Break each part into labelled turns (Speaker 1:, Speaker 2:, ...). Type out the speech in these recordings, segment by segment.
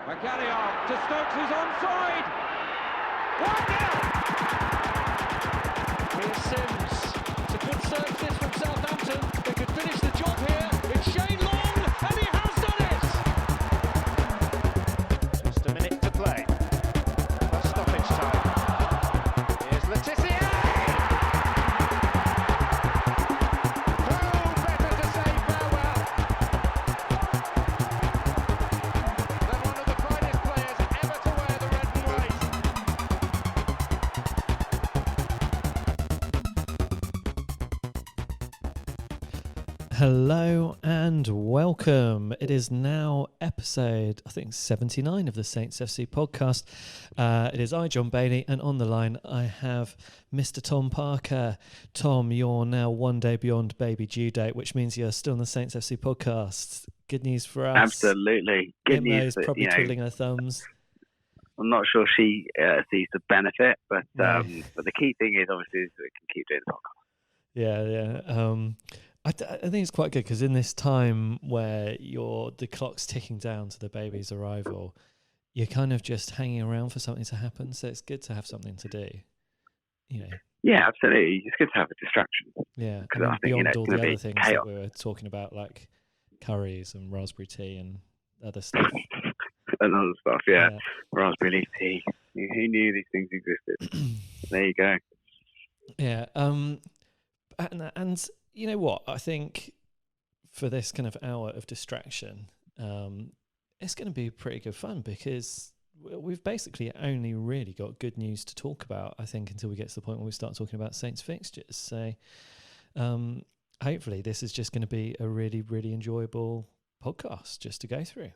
Speaker 1: Magalhaes to Stokes, who's onside. 1-0.
Speaker 2: Here's Sims. It's a good serve this from Southampton. They could finish the job here. It's Shane Long, and he has done it. Just a minute to play. That's stoppage time. Here's Letizia. Who better to say farewell than one of the finest players ever to wear the red and white.
Speaker 3: Hello and welcome. It is now episode, I think, 79 of the Saints FC podcast. It is I, John Bailey, and on the line I have Mr. Tom Parker. Tom, you're now one day beyond baby due date, which means you're still on the Saints FC podcast. Good news for us.
Speaker 4: Absolutely. Good
Speaker 3: Emma's
Speaker 4: news.
Speaker 3: probably twiddling her thumbs.
Speaker 4: I'm not sure she sees the benefit, but
Speaker 3: No.
Speaker 4: but the key thing is obviously is that we can keep doing the podcast.
Speaker 3: Yeah. I think it's quite good because in this time where the clock's ticking down to the baby's arrival, you're kind of just hanging around for something to happen. So it's good to have something to do. You know.
Speaker 4: Yeah, absolutely. It's good to have a distraction.
Speaker 3: Yeah.
Speaker 4: Because I think,
Speaker 3: beyond
Speaker 4: it's
Speaker 3: all
Speaker 4: going
Speaker 3: the
Speaker 4: to
Speaker 3: other
Speaker 4: be
Speaker 3: things
Speaker 4: chaos.
Speaker 3: that we were talking about, like curries and raspberry tea and other stuff.
Speaker 4: And other stuff, yeah. Raspberry leaf tea. Who knew these things existed? There you go.
Speaker 3: Yeah. And you know what? I think for this kind of hour of distraction, it's going to be pretty good fun because we've basically only really got good news to talk about, I think, until we get to the point where we start talking about Saints fixtures. So hopefully this is just going to be a really, really enjoyable podcast just to go through.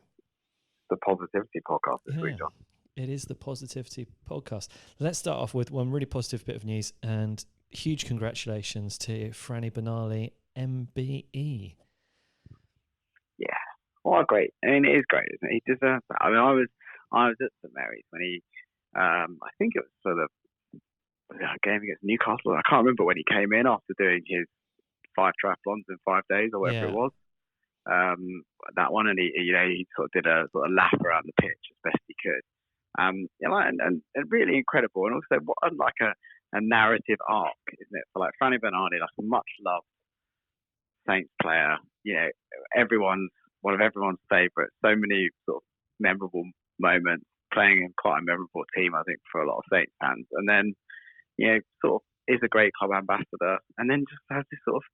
Speaker 4: The positivity podcast this week, John.
Speaker 3: It is the positivity podcast. Let's start off with one really positive bit of news and huge congratulations to Franny Benali, MBE.
Speaker 4: Yeah. Well, great. I mean, it is great, isn't it? He deserves that. I mean, I was at St Mary's when he, I think it was for the game against Newcastle. I can't remember when he came in after doing his 5 triathlons in 5 days or whatever it was. That one, and he sort of did a sort of lap around the pitch as best he could. And really incredible, and also what like a narrative arc, isn't it? For like Franny Benali, like a much loved Saints player, one of everyone's favourites. So many sort of memorable moments, playing in quite a memorable team, I think, for a lot of Saints fans. And then, sort of is a great club ambassador, and then just has this sort of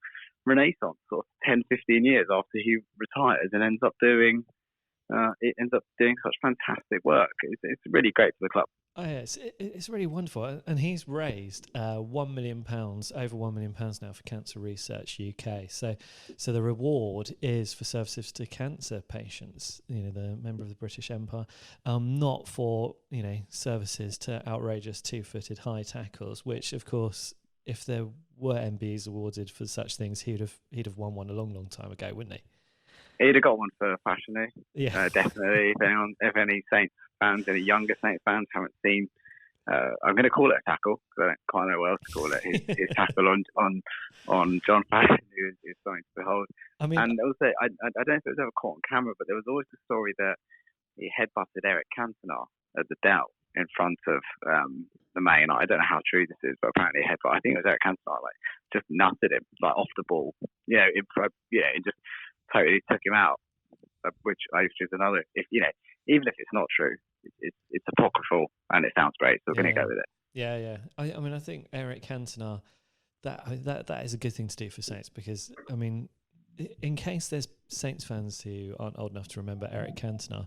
Speaker 4: renaissance, sort of 10, 15 years after he retires, and ends up doing such fantastic work. It's really great for the club.
Speaker 3: Oh yeah, it's really wonderful, and he's raised £1 million, over £1 million now for Cancer Research UK. So the reward is for services to cancer patients. The member of the British Empire, not for services to outrageous 2-footed high tackles. Which, of course, if there were MBEs awarded for such things, he'd have won one a long, long time ago, wouldn't he?
Speaker 4: He'd have got one for fashion,
Speaker 3: Yeah,
Speaker 4: definitely. If any Saints fans, any younger Saints fans haven't seen, I'm going to call it a tackle because I don't quite know what else to call it. His tackle on John Fashion is something to behold.
Speaker 3: I mean,
Speaker 4: and also, I don't know if it was ever caught on camera, but there was always the story that he headbutted Eric Cantona at the Dell in front of the main. I don't know how true this is, but apparently I think it was Eric Cantona, just nutted him off the ball, and just totally took him out, which is another. Even if it's not true, it's apocryphal and it sounds great, so we're going to go with it.
Speaker 3: Yeah. I mean, I think Eric Cantona, that is a good thing to do for Saints because, I mean, in case there's Saints fans who aren't old enough to remember Eric Cantona,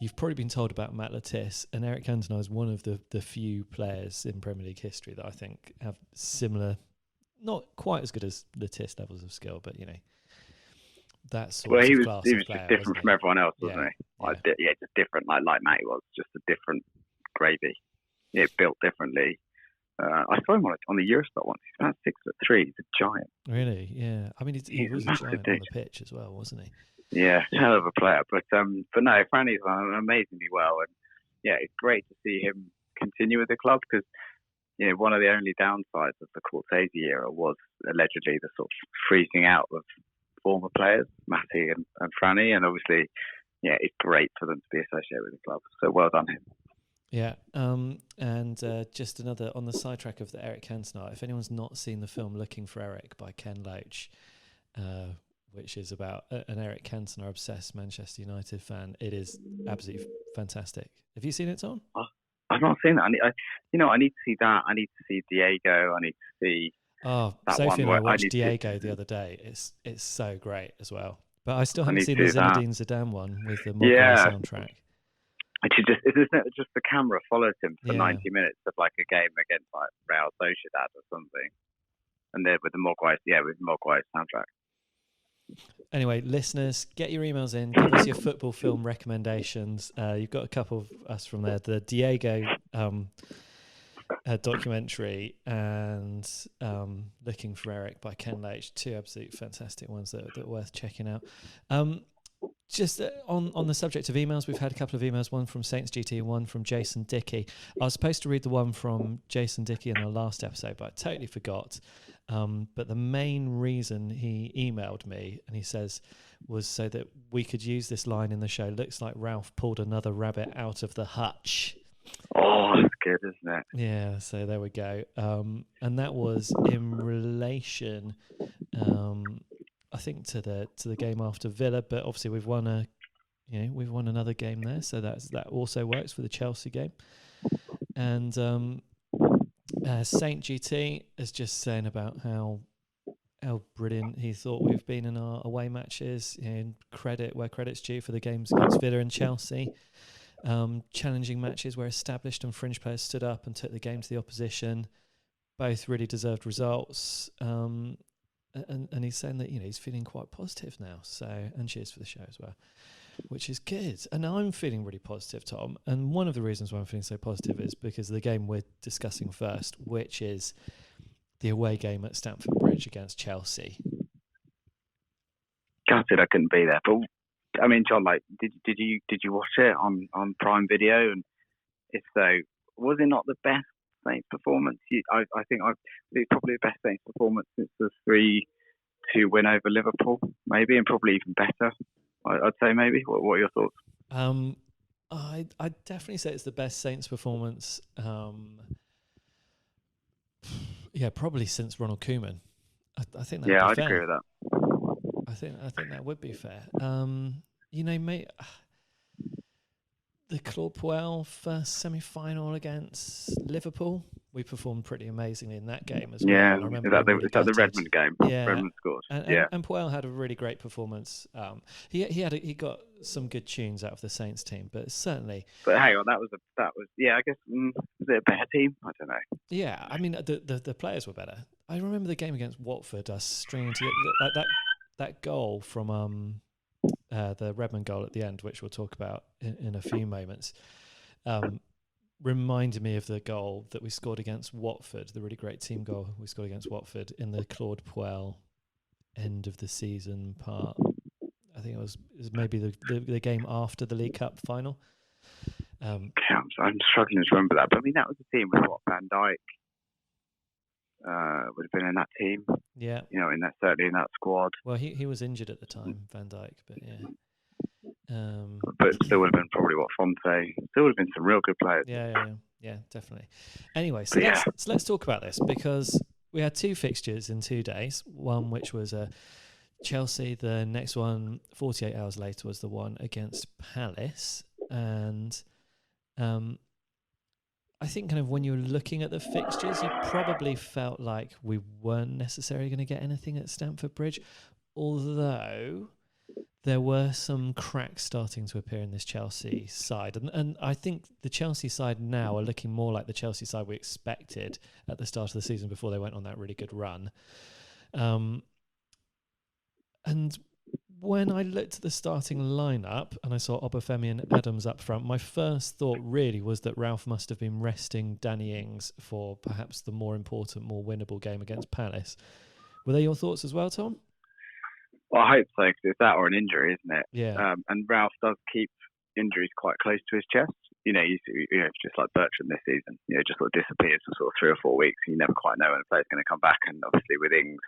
Speaker 3: you've probably been told about Matt Letizia, and Eric Cantona is one of the few players in Premier League history that I think have similar, not quite as good as Letizia levels of skill, but that's
Speaker 4: he was
Speaker 3: player,
Speaker 4: just different from everyone else, wasn't he? Just different, like Matty was, just a different gravy. Built differently. I saw him on the Eurostar once. He's about 6'3". He's a giant.
Speaker 3: Really? Yeah. I mean, he was a giant on the pitch as well, wasn't he?
Speaker 4: Yeah, hell of a player. But no, Franny's done amazingly well, and it's great to see him continue with the club because one of the only downsides of the Cortese era was allegedly the sort of freezing out of former players, Matty and Franny, and obviously, yeah, it's great for them to be associated with the club. So well done him.
Speaker 3: Yeah, and just another on the sidetrack of the Eric Cantona. If anyone's not seen the film Looking for Eric by Ken Loach, which is about an Eric Cantona obsessed Manchester United fan, it is absolutely fantastic. Have you seen it, Tom?
Speaker 4: I've not seen that. I need to see that. I need to see Diego. I need to see.
Speaker 3: Sophie and I watched Diego the other day. It's so great as well. But I still haven't seen the Zinedine Zidane one with the Mogwai soundtrack.
Speaker 4: Isn't it just the camera follows him for 90 minutes of like a game against like Real Sociedad or something, and then with the Mogwai soundtrack.
Speaker 3: Anyway, listeners, get your emails in. Give us your football film recommendations. You've got a couple of us from there. The Diego documentary and Looking for Eric by Ken Loach. Two absolute fantastic ones that are worth checking out. Just on the subject of emails, we've had a couple of emails, one from Saints GT and one from Jason Dickey. I was supposed to read the one from Jason Dickey in the last episode, but I totally forgot. But the main reason he emailed me, and he says, was so that we could use this line in the show. Looks like Ralph pulled another rabbit out of the hutch.
Speaker 4: Oh, that's good, isn't it?
Speaker 3: Yeah, so there we go. And that was in relation, I think, to the game after Villa, but obviously we've won another game there, so that also works for the Chelsea game. And Saint GT is just saying about how brilliant he thought we've been in our away matches, credit where credit's due for the games against Villa and Chelsea. Challenging matches where established and fringe players stood up and took the game to the opposition. Both really deserved results. And he's saying that he's feeling quite positive now. So, and cheers for the show as well, which is good. And I'm feeling really positive, Tom. And one of the reasons why I'm feeling so positive is because of the game we're discussing first, which is the away game at Stamford Bridge against Chelsea.
Speaker 4: Gutted I couldn't be there, but I mean, John, like, did you watch it on Prime Video? And if so, was it not the best Saints performance? I think it's probably the best Saints performance since the 3-2 win over Liverpool, maybe, and probably even better. I'd say maybe. What are your thoughts?
Speaker 3: I'd definitely say it's the best Saints performance. Probably since Ronald Koeman. I think that. Yeah,
Speaker 4: I'd agree with that.
Speaker 3: I think that would be fair. Mate, the Claude Puel first semi-final against Liverpool, we performed pretty amazingly in that game as well.
Speaker 4: Yeah, is that the Redmond game?
Speaker 3: Yeah,
Speaker 4: Redmond scored.
Speaker 3: And Puel had a really great performance. He got some good tunes out of the Saints team, but certainly.
Speaker 4: But hang on, that was. I guess was it a better team? I don't know.
Speaker 3: Yeah, I mean the players were better. I remember the game against Watford, us stringing together like that goal from the Redmond goal at the end, which we'll talk about in a few moments, reminded me of the goal that we scored against Watford, the really great team goal we scored against Watford in the Claude Puel end of the season part. I think it was maybe the game after the League Cup final.
Speaker 4: I'm struggling to remember that, but I mean that was a team with Van Dijk. Would have been in that team.
Speaker 3: Yeah.
Speaker 4: Certainly in that squad.
Speaker 3: Well, he was injured at the time, Van Dijk, but yeah.
Speaker 4: But still would have been probably Fonte. Still would have been some real good players.
Speaker 3: Yeah, definitely. Anyway, so let's talk about this, because we had two fixtures in 2 days. One which was Chelsea. The next one, 48 hours later, was the one against Palace. And I think kind of when you were looking at the fixtures, you probably felt like we weren't necessarily going to get anything at Stamford Bridge, although there were some cracks starting to appear in this Chelsea side. And I think the Chelsea side now are looking more like the Chelsea side we expected at the start of the season before they went on that really good run. And when I looked at the starting lineup and I saw Obafemi and Adams up front, my first thought really was that Ralph must have been resting Danny Ings for perhaps the more important, more winnable game against Palace. Were they your thoughts as well, Tom?
Speaker 4: Well, I hope so, because it's that or an injury, isn't it?
Speaker 3: Yeah.
Speaker 4: And Ralph does keep injuries quite close to his chest. Just like Bertrand this season, just sort of disappears for sort of 3 or 4 weeks. You never quite know when a player's going to come back. And obviously with Ings,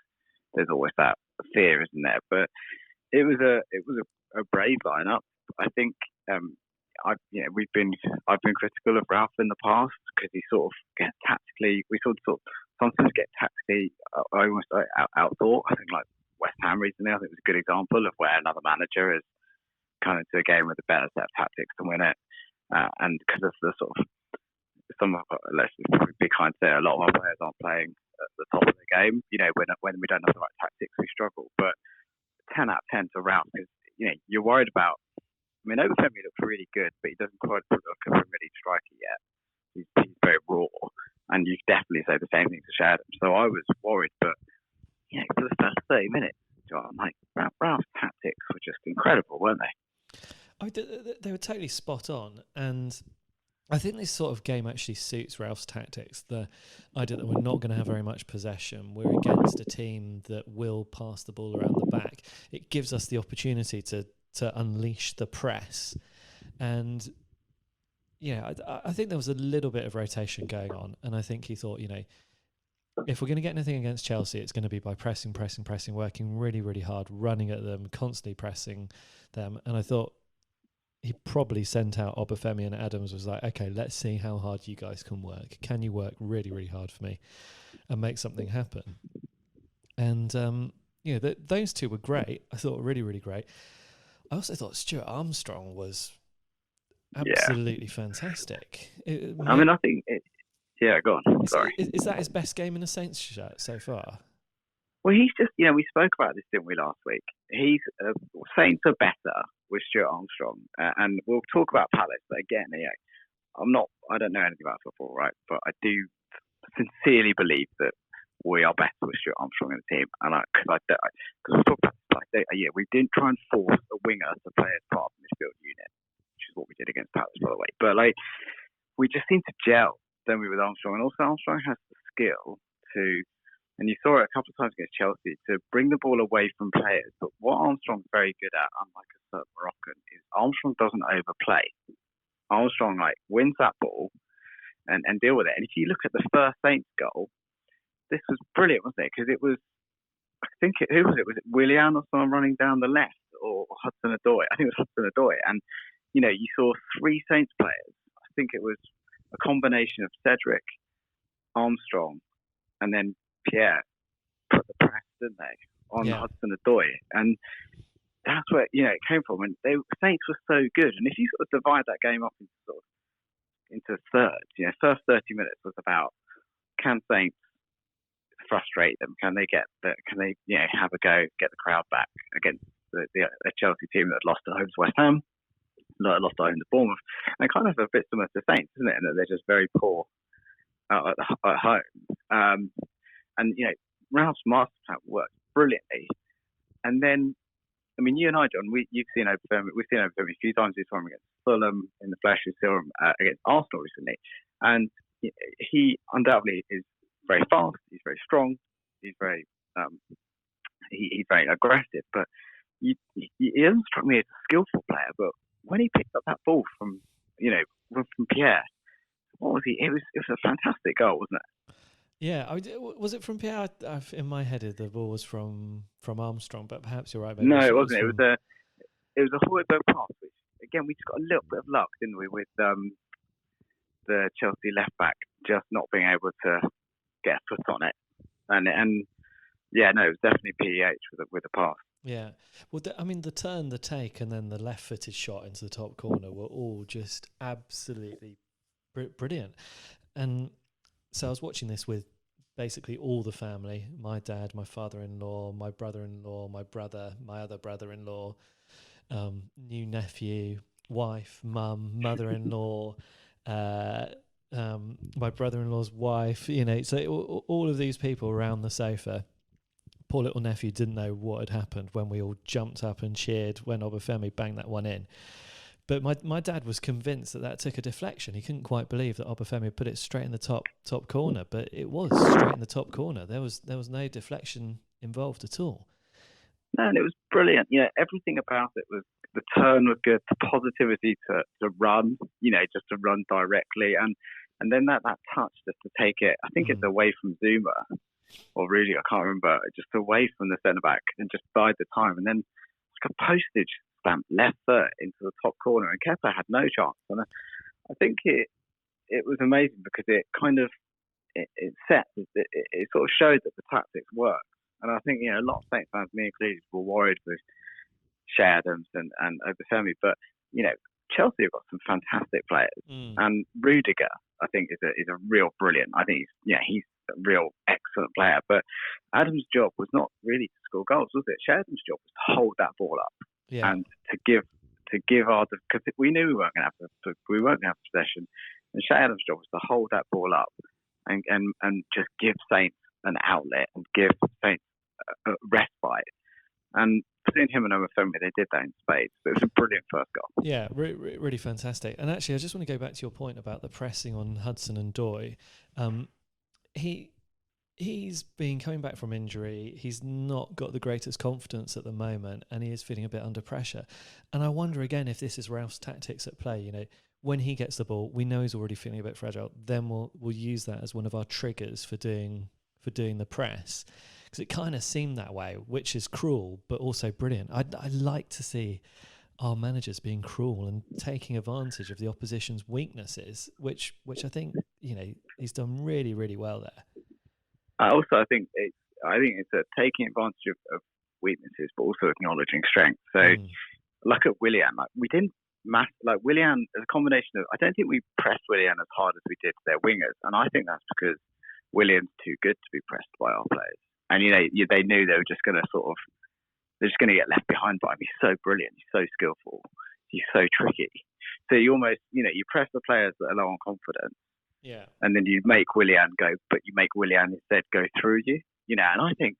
Speaker 4: there's always that fear, isn't there? But it was a brave lineup. I think I've been critical of Ralph in the past because he sort of gets tactically. We sort of sometimes get tactically almost outthought. I think like West Ham recently, I think was a good example of where another manager has come into a game with a better set of tactics to win it, and because of the sort of let's be kind to say, a lot of our players aren't playing at the top of the game. When we don't have the right tactics, we struggle. But 10 out of 10 to Ralph because you're worried about. I mean, Obafemi looks really good, but he doesn't quite look like a really striker yet. He's very raw, and you definitely say the same thing to Shadham. So I was worried, but for the first 30 minutes, I'm like, Ralph's tactics were just incredible, weren't they?
Speaker 3: They were totally spot on, and I think this sort of game actually suits Ralph's tactics. The idea that we're not going to have very much possession. We're against a team that will pass the ball around the back. It gives us the opportunity to unleash the press. And, I think there was a little bit of rotation going on. And I think he thought, if we're going to get anything against Chelsea, it's going to be by pressing, working really, really hard, running at them, constantly pressing them. And I thought, he probably sent out Obafemi and Adams, was like, okay, let's see how hard you guys can work. Can you work really, really hard for me and make something happen? And, those two were great. I thought really, really great. I also thought Stuart Armstrong was absolutely fantastic.
Speaker 4: I think... go on. Sorry.
Speaker 3: Is that his best game in a Saints shirt so far?
Speaker 4: Well, he's just, we spoke about this, didn't we, last week? Saints are better with Stuart Armstrong, and we'll talk about Palace. But again, I don't know anything about football, right? But I do sincerely believe that we are better with Stuart Armstrong in the team, and because we talked about this, we didn't try and force a winger to play as part of the midfield unit, which is what we did against Palace, by the way. But we just seem to gel, don't we, with Armstrong, and also Armstrong has the skill to. And you saw it a couple of times against Chelsea, to bring the ball away from players. But what Armstrong's very good at, unlike a certain Moroccan, is Armstrong doesn't overplay. Armstrong wins that ball and deal with it. And if you look at the first Saints goal, this was brilliant, wasn't it? Because it was, who was it? Was it Willian or someone running down the left, or Hudson-Odoi? I think it was Hudson-Odoi. And you saw three Saints players. I think it was a combination of Cedric, Armstrong, and then Pierre put the press, didn't they, on Hudson-Odoi, and that's where it came from. And Saints were so good, and if you sort of divide that game up into thirds, first 30 minutes was about, can Saints frustrate them? Can they have a go, get the crowd back against the Chelsea team that lost at home to West Ham, lost at home to Bournemouth, and kind of a bit similar to Saints, isn't it? And that they're just very poor at home. And Ralph's master plan works brilliantly. And then, you and I, John, we've seen Obafemi a few times. We saw him against Fulham in the flesh. We saw him against Arsenal recently, and he undoubtedly is very fast. He's very strong. He's very he's very aggressive. But he doesn't strike me as a skillful player. But when he picked up that ball from Pierre, what was he? It was a fantastic goal, wasn't it?
Speaker 3: Yeah, was it from Pierre? In my head, the ball was from Armstrong, but perhaps you're right.
Speaker 4: No, it wasn't. It was a Højbjerg pass, which again we just got a little bit of luck, didn't we, with the Chelsea left back just not being able to get a foot on it, and it was definitely PEH with the pass.
Speaker 3: Yeah, well, the turn, the take, and then the left-footed shot into the top corner were all just absolutely brilliant, and. So I was watching this with basically all the family, my dad, my father-in-law, my brother-in-law, my brother, my other brother-in-law, new nephew, wife, mum, mother-in-law, my brother-in-law's wife, so all of these people around the sofa. Poor little nephew didn't know what had happened when we all jumped up and cheered when Obafemi banged that one in. But my dad was convinced that took a deflection. He couldn't quite believe that Obafemi put it straight in the top corner, but it was straight in the top corner. There was no deflection involved at all.
Speaker 4: No, and it was brilliant. Everything about it was, the turn was good, the positivity to run, just to run directly, and then that touch just to take it. I think it's away from Zuma, or really I can't remember, just away from the centre back and just bide the time, and then like a postage slammed left foot into the top corner, and Kepa had no chance. And I think it was amazing because it kind of it sort of showed that the tactics work. And I think a lot of Saints fans, me included, were worried with Shea Adams and Obafemi, but Chelsea have got some fantastic players, and Rudiger, I think, is a real brilliant. I think he's a real excellent player. But Adams' job was not really to score goals, was it? Shea Adams' job was to hold that ball up and to give because we knew we weren't going to have possession, and Shea Adams' job was to hold that ball up and just give Saints an outlet and give Saints a respite. And between him and Obafemi, they did that in spades. So it was a brilliant first goal.
Speaker 3: Yeah, really fantastic. And actually, I just want to go back to your point about the pressing on Hudson and Doy. He's been coming back from injury. He's not got the greatest confidence at the moment, and he is feeling a bit under pressure. And I wonder again if this is Ralph's tactics at play. When he gets the ball, we know he's already feeling a bit fragile. Then we'll use that as one of our triggers for doing the press. Because it kind of seemed that way, which is cruel, but also brilliant. I like to see our managers being cruel and taking advantage of the opposition's weaknesses, which I think he's done really, really well there.
Speaker 4: I think it's taking advantage of weaknesses, but also acknowledging strength. So, look at Willian. We didn't Willian as a combination of. I don't think we pressed Willian as hard as we did their wingers, and I think that's because Willian's too good to be pressed by our players. And they knew they were just going to they're just going to get left behind by him. He's so brilliant. He's so skillful. He's so tricky. So you almost, you press the players that are low on confidence.
Speaker 3: Yeah. And
Speaker 4: then you make Willian go, but you make Willian instead go through you. And I think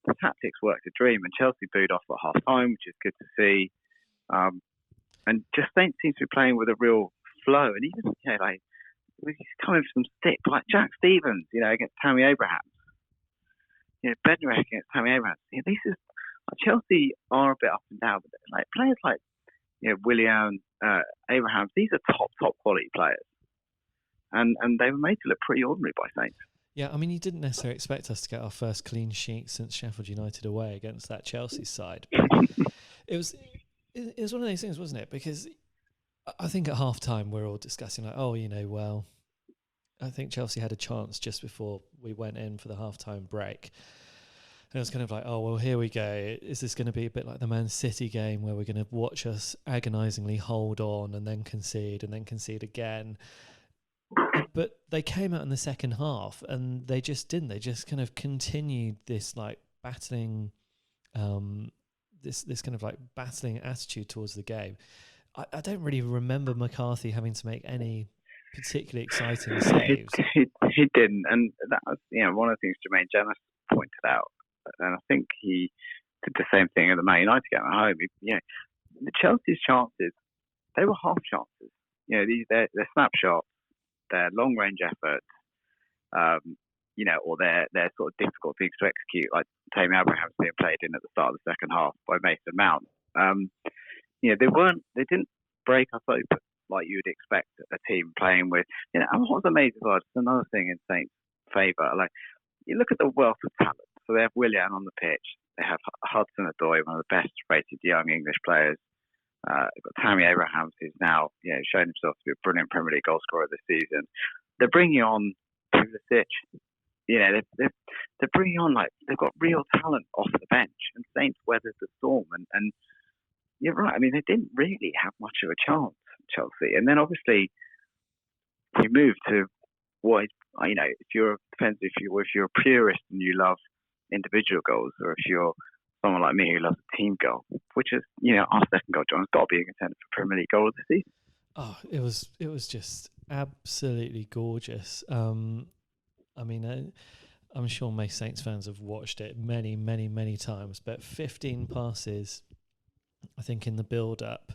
Speaker 4: the tactics worked a dream. And Chelsea booed off at half time, which is good to see. And just Saints seems to be playing with a real flow. And even he's coming from some stick like Jack Stevens, against Tammy Abraham. Bednarek against Tammy Abraham. Chelsea are a bit up and down with it. Like players like Willian, Abraham, these are top quality players, and they were made to look pretty ordinary by Saints.
Speaker 3: Yeah, I mean, you didn't necessarily expect us to get our first clean sheet since Sheffield United away against that Chelsea side. But it was one of those things, wasn't it? Because I think at half time we're all discussing well, I think Chelsea had a chance just before we went in for the half-time break. And it was kind of like, oh, well, here we go. Is this going to be a bit like the Man City game where we're going to watch us agonisingly hold on and then concede again? But they came out in the second half and they just didn't. They just kind of continued this battling, this kind of battling attitude towards the game. I don't really remember McCarthy having to make any particularly exciting saves.
Speaker 4: He didn't, and that was one of the things Jermaine Janis pointed out, and I think he did the same thing at the Man United game at home. The Chelsea's chances, they were half chances. They're snapshots, they're long range efforts, or they're sort of difficult things to execute, like Tammy Abraham's being played in at the start of the second half by Mason Mount. They didn't break us open like you would expect a team playing with. And what was amazing was another thing in Saints' favour. You look at the wealth of talent. So they have Willian on the pitch. They have Hudson Odoi, one of the best rated young English players. They've got Tammy Abraham, who's now shown himself to be a brilliant Premier League goal scorer this season. They're bringing on Pulisic. They're bringing on they've got real talent off the bench, and Saints weathered the storm. And you're right. I mean, they didn't really have much of a chance, Chelsea. And then obviously we move to what is, if you're a purist and you love individual goals, or if you're someone like me who loves a team goal, which is our second goal, John, has got to be a contender for Premier League goal of the season.
Speaker 3: Oh, it was just absolutely gorgeous. I'm sure most Saints fans have watched it many, many, many times, but 15 passes, I think, in the build-up,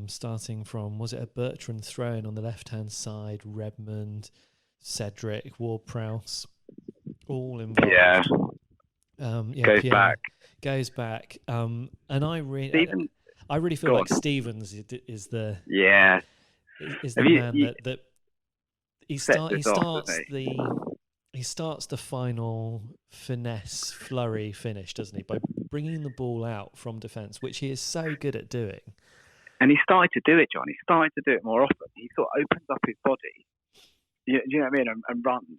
Speaker 3: starting from, was it a Bertrand throw-in on the left-hand side, Redmond, Cedric, Ward-Prowse, all involved.
Speaker 4: Yeah. Goes
Speaker 3: Pierre
Speaker 4: back.
Speaker 3: Goes back. And I really feel like Stevens is the man that he starts the final finesse flurry finish, doesn't he? By bringing the ball out from defence, which he is so good at doing.
Speaker 4: And he started to do it, John. He started to do it more often. He sort of opens up his body, you know what I mean, and runs.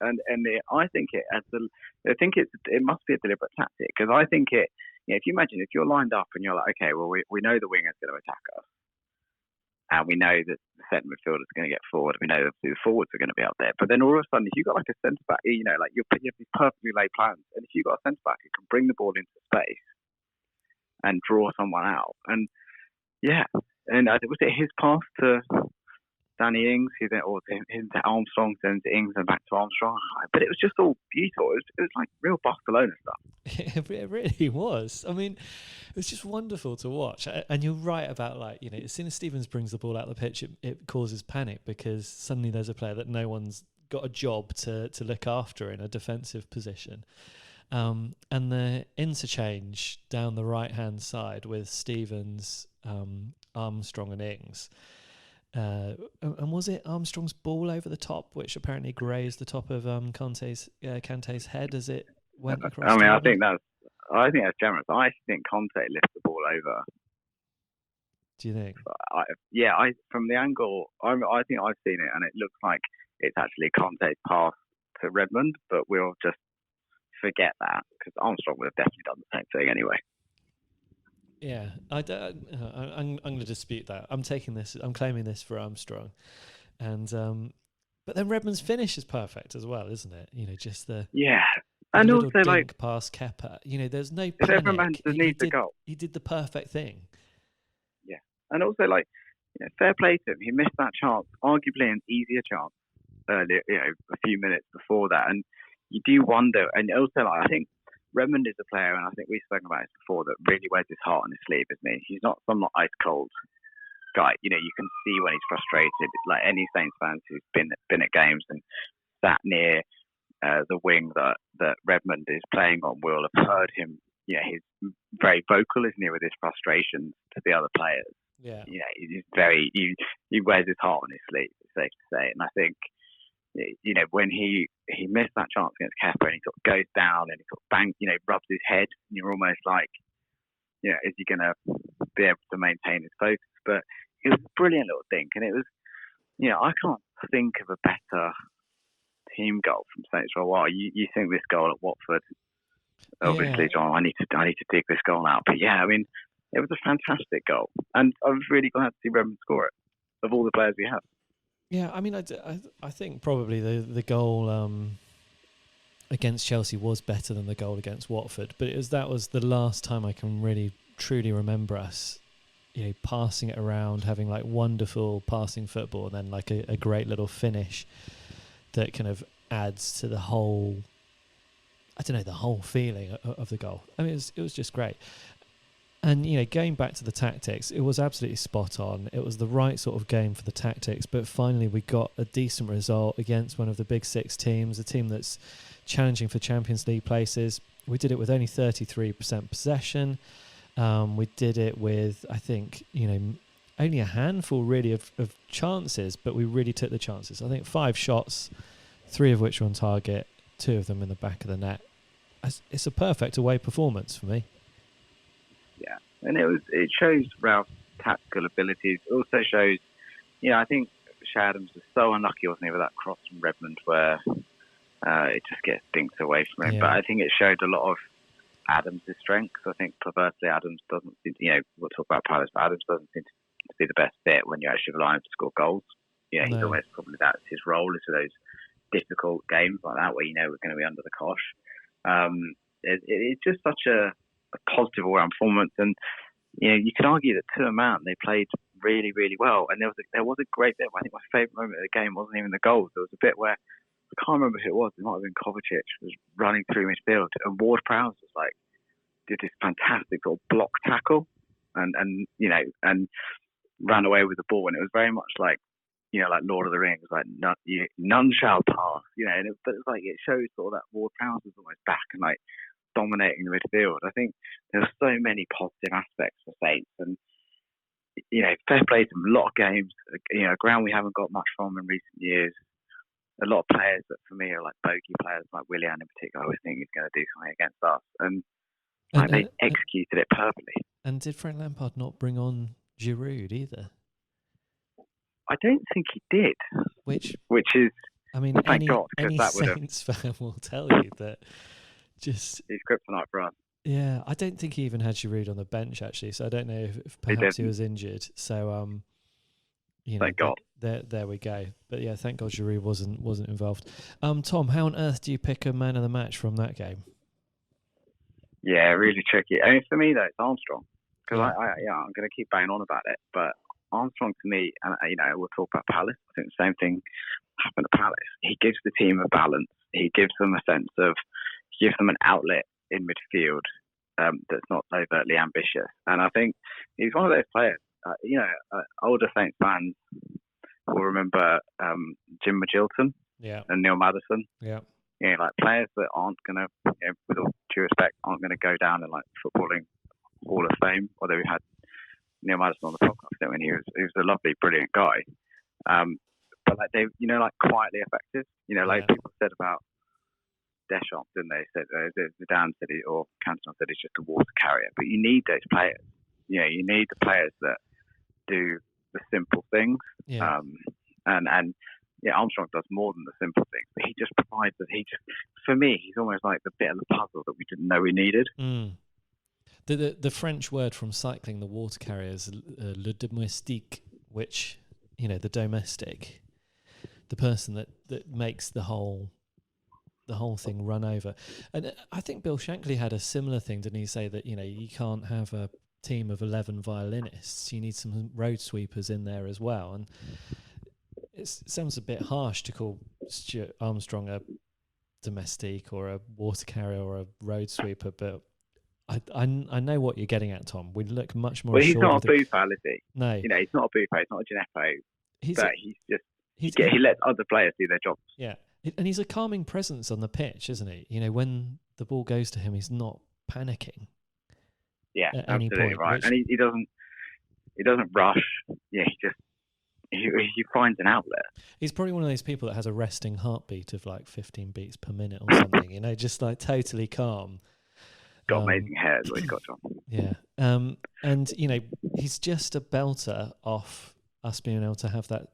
Speaker 4: I think it must be a deliberate tactic, because I think if you imagine if you're lined up and you're like, okay, well we know the winger's going to attack us, and we know that the centre midfielder's going to get forward, and we know that the forwards are going to be up there. But then all of a sudden, if you've got like a centre back, you know, like you have these perfectly laid plans, and if you've got a centre back who can bring the ball into space and draw someone out, and was it his pass to Danny Ings, or him to Armstrong, then to Ings and back to Armstrong? But it was just all beautiful. It was like real Barcelona stuff.
Speaker 3: It really was. I mean, it was just wonderful to watch. And you're right about, like, you know, as soon as Stevens brings the ball out the pitch, it causes panic, because suddenly there's a player that no one's got a job to look after in a defensive position. And the interchange down the right-hand side with Stevens, Armstrong and Ings. And was it Armstrong's ball over the top, which apparently grazed the top of Kante's head as it went across?
Speaker 4: I mean, I think that's generous. I actually think Conte lifted the ball over.
Speaker 3: Do you think?
Speaker 4: From the angle, I think I've seen it, and it looks like it's actually Conte's pass to Redmond, but we'll just forget that, because Armstrong would have definitely done the same thing anyway.
Speaker 3: Yeah, I'm going to dispute that. I'm claiming this for Armstrong, and but then Redmond's finish is perfect as well, isn't it? You know, just the
Speaker 4: and
Speaker 3: little
Speaker 4: also
Speaker 3: dink past Kepa. You know, there's no
Speaker 4: if every man
Speaker 3: panic.
Speaker 4: needs the goal.
Speaker 3: He did the perfect thing.
Speaker 4: Yeah, and also, like, you know, fair play to him. He missed that chance, arguably an easier chance earlier, you know, a few minutes before that, and you do wonder. And also, like, I think Redmond is a player, and I think we've spoken about this before, that really wears his heart on his sleeve, isn't he? He's not some ice cold guy. You know, you can see when he's frustrated. It's like any Saints fans who's been at games and sat near the wing that Redmond is playing on will have heard him. You know, he's very vocal, isn't he, with his frustrations to the other players.
Speaker 3: Yeah.
Speaker 4: You know, he's he wears his heart on his sleeve, it's safe to say. And I think, you know, when he missed that chance against Kepa, and he sort of goes down and he sort of bangs, you know, rubs his head, and you're almost like, you know, is he going to be able to maintain his focus? But it was a brilliant little dink, and it was, you know, I can't think of a better team goal from Saints for a while. You think this goal at Watford, obviously, John, I need to dig this goal out. But yeah, I mean, it was a fantastic goal, and I was really glad to see Redmond score it, of all the players we have.
Speaker 3: Yeah, I mean, I think probably the goal against Chelsea was better than the goal against Watford, but that was the last time I can really truly remember us, you know, passing it around, having like wonderful passing football, and then like a great little finish that kind of adds to the whole, I don't know, the whole feeling of the goal. I mean, it was just great. And, you know, going back to the tactics, it was absolutely spot on. It was the right sort of game for the tactics, but finally we got a decent result against one of the big six teams, a team that's challenging for Champions League places. We did it with only 33% possession. We did it with, I think, you know, only a handful really of chances, but we really took the chances. I think 5 shots, 3 of which were on target, 2 of them in the back of the net. It's a perfect away performance for me.
Speaker 4: Yeah, and it shows Ralph's tactical abilities. It also shows, you know, I think Shea Adams was so unlucky, wasn't he, with that cross from Redmond where it just gets dinked away from him. Yeah. But I think it showed a lot of Adams' strengths. I think perversely Adams doesn't seem to, you know, we'll talk about Palace, but Adams doesn't seem to be the best fit when you actually rely on him to score goals. You know, he's almost probably that's his role, is for those difficult games like that where you know we're going to be under the cosh. It's just such a positive all-round performance, and you know you could argue that to a man they played really, really well. And there was a great bit. I think my favourite moment of the game wasn't even the goals. There was a bit where I can't remember who it was. It might have been Kovacic was running through midfield, and Ward-Prowse was like did this fantastic sort of block tackle, and you know and ran away with the ball, and it was very much like, you know, like Lord of the Rings, like none shall pass, you know. But it's like it shows sort of that Ward-Prowse was almost back and like dominating the midfield. I think there's so many positive aspects for Saints, and you know, fair play to them. A lot of games, you know, ground we haven't got much from in recent years. A lot of players that for me are like bogey players, like Willian in particular. I always think he's going to do something against us, and Like they executed it perfectly.
Speaker 3: And did Frank Lampard not bring on Giroud either?
Speaker 4: I don't think he did.
Speaker 3: Which
Speaker 4: is,
Speaker 3: I mean,
Speaker 4: thank God,
Speaker 3: any
Speaker 4: that would have.
Speaker 3: Saints fan will tell you that. Just
Speaker 4: He's kryptonite for us.
Speaker 3: Yeah, I don't think he even had Giroud on the bench actually, so I don't know if perhaps he was injured. So
Speaker 4: thank God.
Speaker 3: There we go. But yeah, thank God Giroud wasn't involved. Tom, how on earth do you pick a man of the match from that game?
Speaker 4: Yeah, really tricky. I mean, for me though, it's Armstrong because
Speaker 3: Yeah.
Speaker 4: I'm going to keep banging on about it, but Armstrong to me, and we'll talk about Palace. I think the same thing happened at Palace. He gives the team a balance. He gives them a sense of, gives them an outlet in midfield that's not overtly ambitious. And I think he's one of those players. Older Saints fans will remember Jim Magilton and Neil Maddison.
Speaker 3: Yeah.
Speaker 4: Like players that aren't going to, with all due respect, aren't going to go down in like footballing Hall of Fame. Although we had Neil Maddison on the podcast when he was a lovely, brilliant guy. But like they, like quietly effective. Like people said about Deschamps, didn't they? Said Zidane said it, or Cantona said he's just a water carrier. But you need those players. You need the players that do the simple things.
Speaker 3: Yeah.
Speaker 4: Armstrong does more than the simple things, but he just provides that. For me, he's almost like the bit of the puzzle that we didn't know we needed.
Speaker 3: Mm. The French word from cycling, the water carrier, is le domestique, which the domestic, the person that makes the whole thing run over. And I think Bill Shankly had a similar thing, didn't he? Say that you can't have a team of 11 violinists. You need some road sweepers in there as well. And it sounds a bit harsh to call Stuart Armstrong a domestique or a water carrier or a road sweeper, but I know what you're getting at, Tom. We look much more.
Speaker 4: Well, he's not a buffo, is he?
Speaker 3: No,
Speaker 4: he's not a buffo. He's not a Gineppo. But
Speaker 3: he
Speaker 4: lets other players do their jobs.
Speaker 3: Yeah, and he's a calming presence on the pitch, isn't he? When the ball goes to him, he's not panicking.
Speaker 4: Yeah,
Speaker 3: at
Speaker 4: absolutely
Speaker 3: any point,
Speaker 4: right. And he doesn't rush. Yeah, he finds an outlet. He's
Speaker 3: probably one of those people that has a resting heartbeat of like 15 beats per minute or something. Just like totally calm.
Speaker 4: Got amazing hair as well. He's got, John.
Speaker 3: Yeah. And he's just a belter off us being able to have that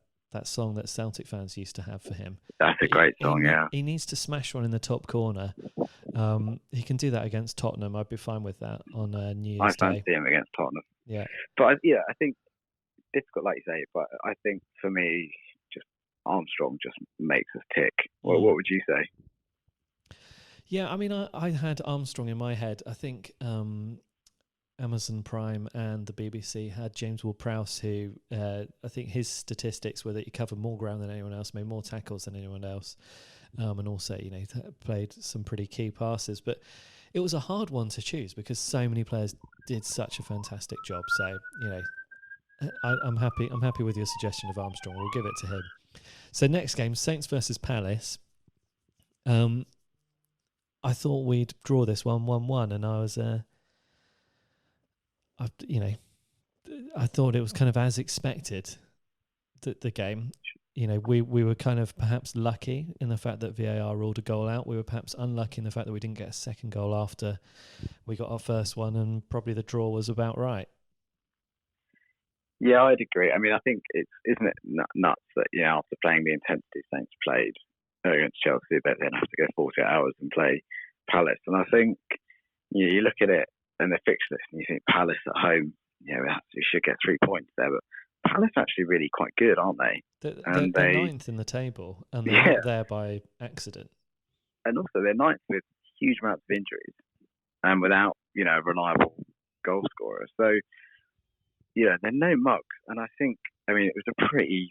Speaker 3: song that Celtic fans used to have for him.
Speaker 4: That's a great song, yeah.
Speaker 3: He needs to smash one in the top corner. He can do that against Tottenham. I'd be fine with that on New Year's Day.
Speaker 4: I fancy him against Tottenham.
Speaker 3: Yeah.
Speaker 4: But I think difficult, like you say. But I think for me, just Armstrong just makes us tick. Well, what would you say?
Speaker 3: Yeah, I mean, I had Armstrong in my head. I think Amazon Prime and the BBC had James Ward-Prowse, who I think his statistics were that he covered more ground than anyone else, made more tackles than anyone else, and also played some pretty key passes. But it was a hard one to choose because so many players did such a fantastic job. So I'm happy with your suggestion of Armstrong. We'll give it to him. So next game, Saints versus Palace. I thought we'd draw this 1-1, and I was, I thought it was kind of as expected. The game, we were kind of perhaps lucky in the fact that VAR ruled a goal out. We were perhaps unlucky in the fact that we didn't get a second goal after we got our first one, and probably the draw was about right.
Speaker 4: Yeah, I'd agree. I mean, I think isn't it nuts that after playing the intensity Saints played against Chelsea, they then have to go 48 hours and play Palace. And I think you look at it and the fixture list and you think Palace at home, we should get 3 points there. But Palace are actually really quite good, aren't they?
Speaker 3: They're ninth in the table, and they're not there by accident.
Speaker 4: And also they're ninth with huge amounts of injuries and without a reliable goal scorer. So they're no mugs. And I think, it was a pretty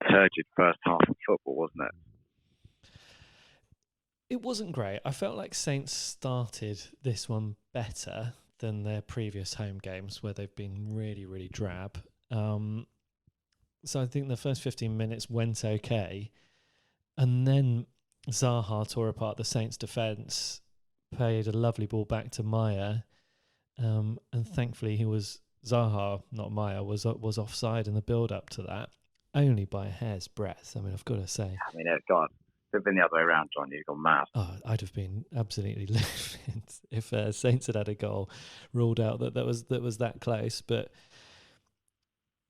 Speaker 4: turgid first half of football, wasn't it?
Speaker 3: It wasn't great. I felt like Saints started this one better than their previous home games where they've been really, really drab. So I think the first 15 minutes went okay. And then Zaha tore apart the Saints' defence, played a lovely ball back to Maya. And thankfully Zaha, not Maya, was offside in the build-up to that, only by a hair's breadth. I've got to say.
Speaker 4: God. have been the other way around, John, you've gone mad.
Speaker 3: Oh, I'd have been absolutely livid if Saints had a goal ruled out that was that close. But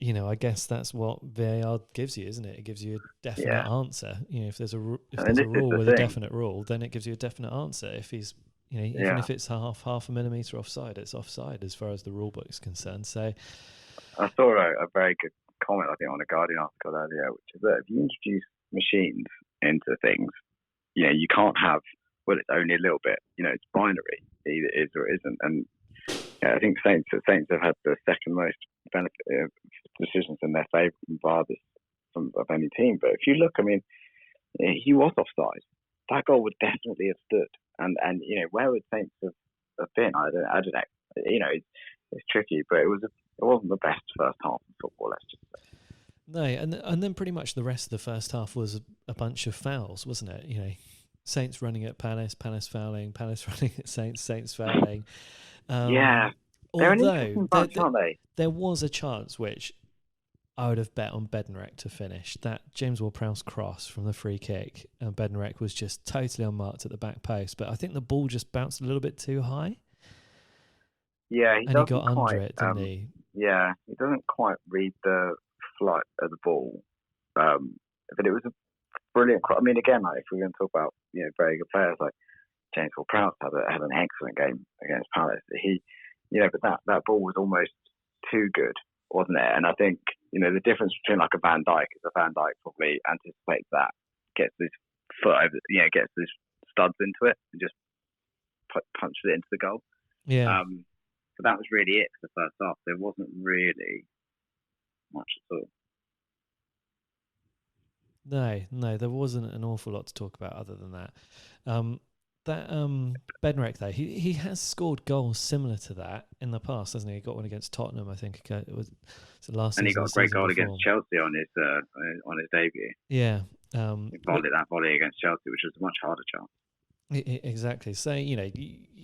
Speaker 3: I guess that's what VAR gives you, isn't it? It gives you a definite answer. If there's a rule with a definite rule, then it gives you a definite answer. If he's even if it's half a millimetre offside, it's offside as far as the rule book is concerned. So
Speaker 4: I saw a very good comment, I think, on a Guardian article earlier, which is that if you introduce machines into things, you can't have, well, it's only a little bit, it's binary, either is or isn't. And I think Saints have had the second most benefit decisions in their favour of any team. But if you look, he was offside. That goal would definitely have stood. And where would Saints have been? I don't know. It's tricky, but it wasn't the best first half of football, let's just say.
Speaker 3: No, and then pretty much the rest of the first half was a bunch of fouls, wasn't it? Saints running at Palace fouling, Palace running at Saints fouling.
Speaker 4: They're an interesting bunch, aren't they?
Speaker 3: There was a chance which I would have bet on Bednarek to finish. That James Ward-Prowse cross from the free kick, and Bednarek was just totally unmarked at the back post. But I think the ball just bounced a little bit too high.
Speaker 4: Yeah,
Speaker 3: he got under it, didn't he?
Speaker 4: Yeah, he doesn't quite read the flight of the ball. But it was a brilliant cross. Again, if we're going to talk about very good players, like James Ward-Prowse had an excellent game against Palace. But that ball was almost too good, wasn't it? And I think the difference between like a Van Dijk is a Van Dijk probably anticipates that, gets his foot over, gets his studs into it and just punches it into the goal.
Speaker 3: Yeah.
Speaker 4: But that was really it for the first half. There wasn't really much at all.
Speaker 3: No, there wasn't an awful lot to talk about other than that. Bednarek, though, he has scored goals similar to that in the past, hasn't he? He got one against Tottenham, I think. It was last season.
Speaker 4: And he got a great goal against Chelsea on his debut.
Speaker 3: Yeah.
Speaker 4: He volleyed that volley against Chelsea, which was a much harder chance.
Speaker 3: Exactly. So, you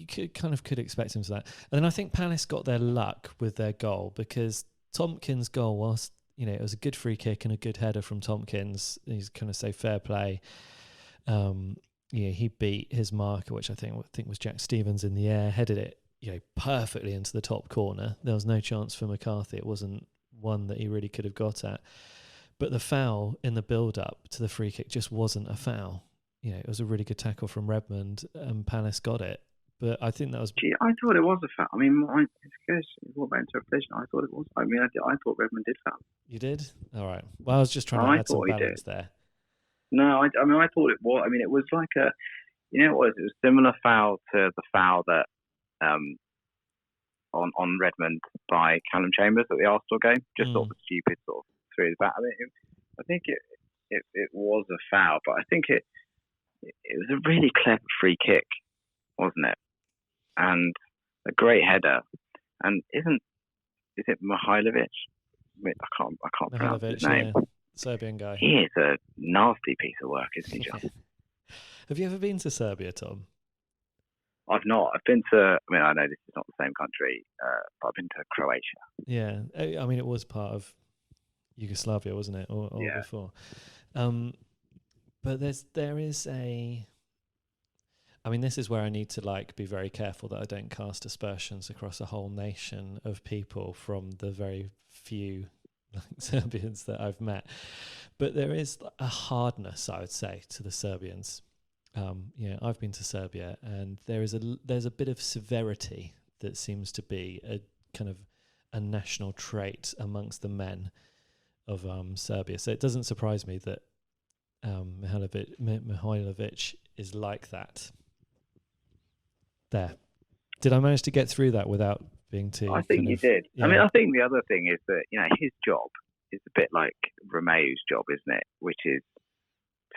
Speaker 3: could expect him to that. And then I think Palace got their luck with their goal because Tompkins' goal was, it was a good free kick and a good header from Tompkins. He's kind of say fair play. He beat his marker, which I think was Jack Stevens, in the air, headed it, perfectly into the top corner. There was no chance for McCarthy. It wasn't one that he really could have got at. But the foul in the build-up to the free kick just wasn't a foul. It was a really good tackle from Redmond, and Palace got it. But I think that was...
Speaker 4: Gee, I thought it was a foul. It's all about interpretation. I thought it was. I thought Redmond did foul.
Speaker 3: You did? All right. Well, I was just trying to add some balance there.
Speaker 4: No, I thought it was. It was like a... it was a similar foul to the foul that... on Redmond by Callum Chambers at the Arsenal game. Just sort of stupid, sort of through the back. I think it was a foul, but I think it was a really clever free kick, wasn't it? And a great header. And is it Mihailovic? I can't pronounce his name.
Speaker 3: Yeah. Serbian guy.
Speaker 4: He is a nasty piece of work, isn't he, John?
Speaker 3: Have you ever been to Serbia, Tom?
Speaker 4: I've not. I've been to... I know this is not the same country, but I've been to Croatia.
Speaker 3: Yeah. It was part of Yugoslavia, wasn't it? Or before. But there is a... this is where I need to be very careful that I don't cast aspersions across a whole nation of people from the very few Serbians that I've met. But there is a hardness, I would say, to the Serbians. I've been to Serbia, and there's a bit of severity that seems to be a kind of a national trait amongst the men of Serbia. So it doesn't surprise me that Mihailovic is like that. There. Did I manage to get through that without being too...
Speaker 4: I think you did. Yeah. I think the other thing is that, his job is a bit like Romeu's job, isn't it? Which is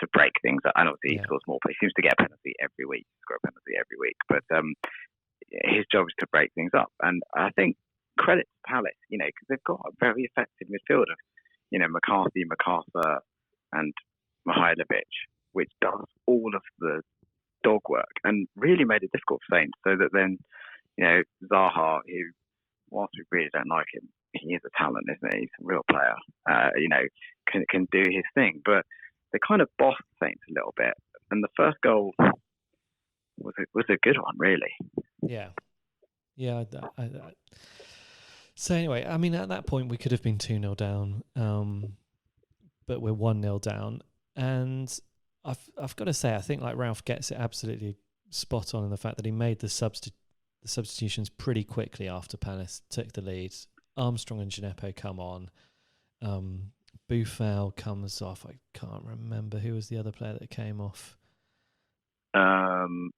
Speaker 4: to break things up. And obviously he scores more, but he seems to get a penalty every week. Score a penalty every week. But his job is to break things up. And I think credit to Palace, because they've got a very effective midfield of, McCarthy, MacArthur and Mihailovic, which does all of the dog work and really made it difficult for Saints, so that then, Zaha, who, whilst we really don't like him, he is a talent, isn't he? He's a real player, can do his thing. But they kind of bossed Saints a little bit. and the first goal was a good one, really.
Speaker 3: Yeah. So anyway, I mean, at that point we could have been 2-0 down, but we're 1-0 down, and I've got to say, I think like Ralph gets it absolutely spot on in the fact that he made the substitutions pretty quickly after Palace took the lead. Armstrong and Gineppo come on. Boufal comes off. I can't remember who was the other player that came off.
Speaker 4: Adams.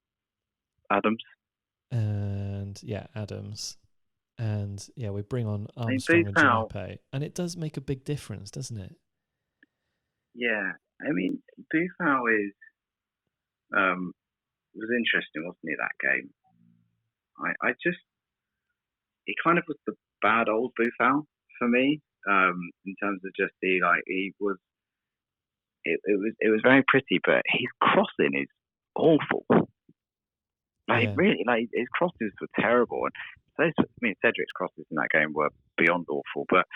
Speaker 3: And Adams. And we bring on Armstrong and Gineppo. And it does make a big difference, doesn't it?
Speaker 4: Yeah. I mean, Boufal was interesting, wasn't he, that game? He kind of was the bad old Boufal for me, in terms of just it was very pretty, but his crossing is awful. Really, his crosses were terrible, and Cedric's crosses in that game were beyond awful. But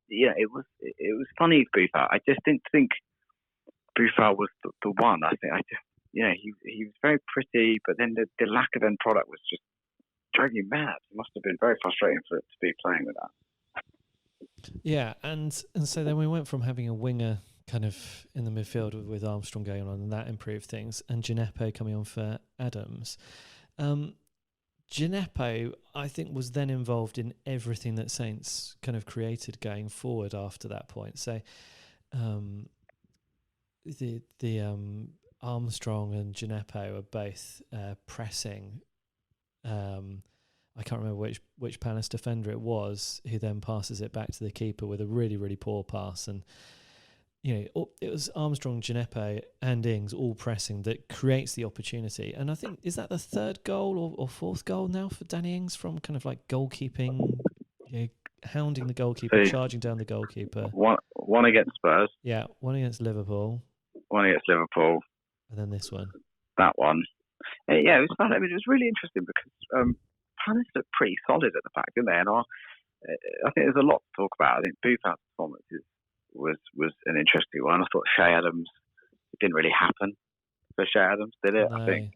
Speaker 4: it was funny, Boufal. I just didn't think Boufal was the one. He was very pretty, but then the lack of end product was just driving you mad. It must have been very frustrating for it to be playing with that.
Speaker 3: Yeah, and so then we went from having a winger kind of in the midfield with Armstrong going on, and that improved things, and Gineppo coming on for Adams. Gineppo, I think, was then involved in everything that Saints kind of created going forward after that point. So the Armstrong and Gineppo are both pressing. I can't remember which Palace defender it was who then passes it back to the keeper with a really, really poor pass. And it was Armstrong, Gineppo and Ings all pressing that creates the opportunity. And I think, is that the third goal or fourth goal now for Danny Ings from kind of like goalkeeping, hounding the goalkeeper, charging down the goalkeeper.
Speaker 4: One against Spurs.
Speaker 3: Yeah, one against Liverpool.
Speaker 4: One against Liverpool.
Speaker 3: And then this one.
Speaker 4: That one. Yeah, it was fun. I mean, it was really interesting because Palace looked pretty solid at the back, didn't they? And I think there's a lot to talk about. I think Boufal's performance was an interesting one. I thought Shea Adams, it didn't really happen for Shea Adams, did it? No. I think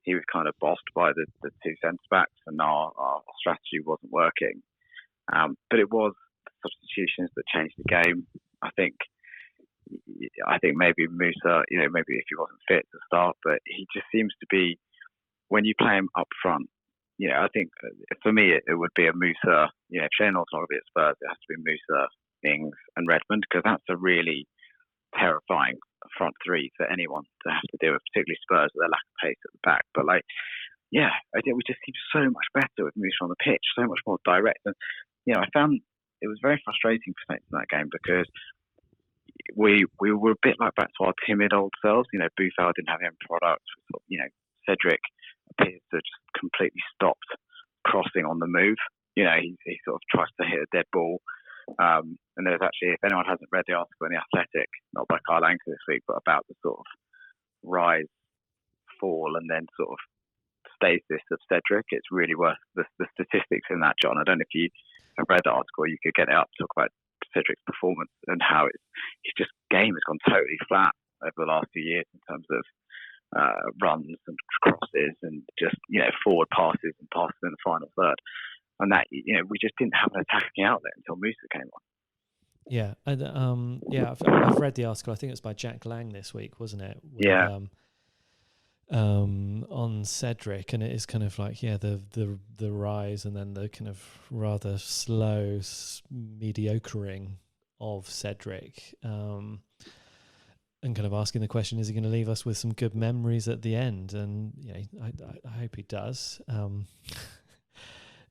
Speaker 4: he was kind of bossed by the two centre-backs, and our strategy wasn't working. But it was substitutions that changed the game. I think maybe Musa, maybe if he wasn't fit to start, but he just seems to be, when you play him up front, I think for me it would be a Musa. If Shane Norton's not going to be at Spurs, it has to be Musa, Ings, and Redmond, because that's a really terrifying front three for anyone to have to deal with, particularly Spurs with their lack of pace at the back. But I think we just seem so much better with Musa on the pitch, so much more direct. And I found it was very frustrating for Saints in that game because we were a bit like back to our timid old selves. Boufal didn't have any product. Cedric appears to have just completely stopped crossing on the move. He sort of tries to hit a dead ball. And there's actually, if anyone hasn't read the article in The Athletic, not by Carl Anker this week, but about the sort of rise, fall, and then sort of stasis of Cedric, it's really worth the statistics in that, John. I don't know if you have read the article, you could get it up, talk about Cedric's performance and how his just game has gone totally flat over the last few years in terms of runs and crosses and just forward passes and passes in the final third, and that we just didn't have an attacking outlet until Musa came on.
Speaker 3: Yeah, and I've read the article. I think it was by Jack Lang this week, wasn't it? On Cedric, and it is kind of like the rise and then the kind of rather slow mediocring of Cedric, and kind of asking the question, is he going to leave us with some good memories at the end? And I hope he does.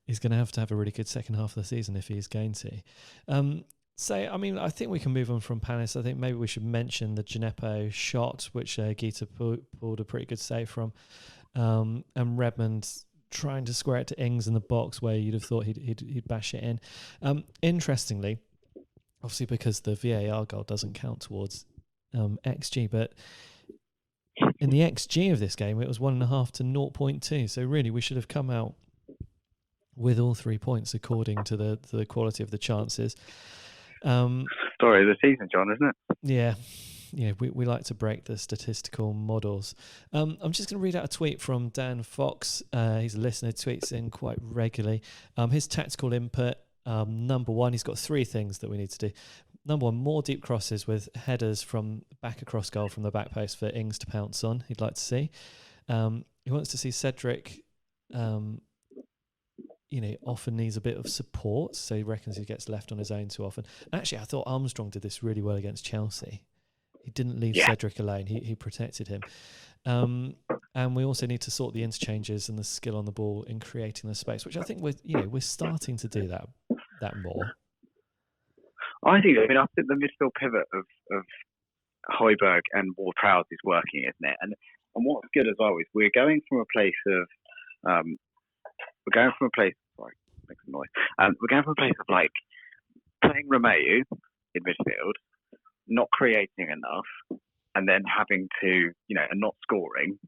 Speaker 3: He's going to have a really good second half of the season if he's going to. I think we can move on from Palace. I think maybe we should mention the Gineppo shot, which Gita pulled a pretty good save from, and Redmond trying to square it to Ings in the box where you'd have thought he'd bash it in. Interestingly, obviously because the VAR goal doesn't count towards XG, but in the XG of this game, it was 1.5 to 0.2. So really, we should have come out with all 3 points according to the quality of the chances.
Speaker 4: Story of the season, John, isn't it?
Speaker 3: Yeah, we like to break the statistical models. I'm just going to read out a tweet from Dan Fox. He's a listener, tweets in quite regularly. His tactical input, number one, he's got three things that we need to do. Number one, more deep crosses with headers from back across goal from the back post for Ings to pounce on. He'd like to see. He wants to see Cedric, often needs a bit of support, so he reckons he gets left on his own too often. Actually, I thought Armstrong did this really well against Chelsea. He didn't leave Cedric alone. He protected him. And we also need to sort the interchanges and the skill on the ball in creating the space, which I think we're starting to do that more.
Speaker 4: I think the midfield pivot of Højbjerg and Ward-Prowse is working, isn't it? And what's good as well is we're going from a place of sorry, makes a noise. We're going from a place of like playing Romeu in midfield, not creating enough, and then having to, and not scoring,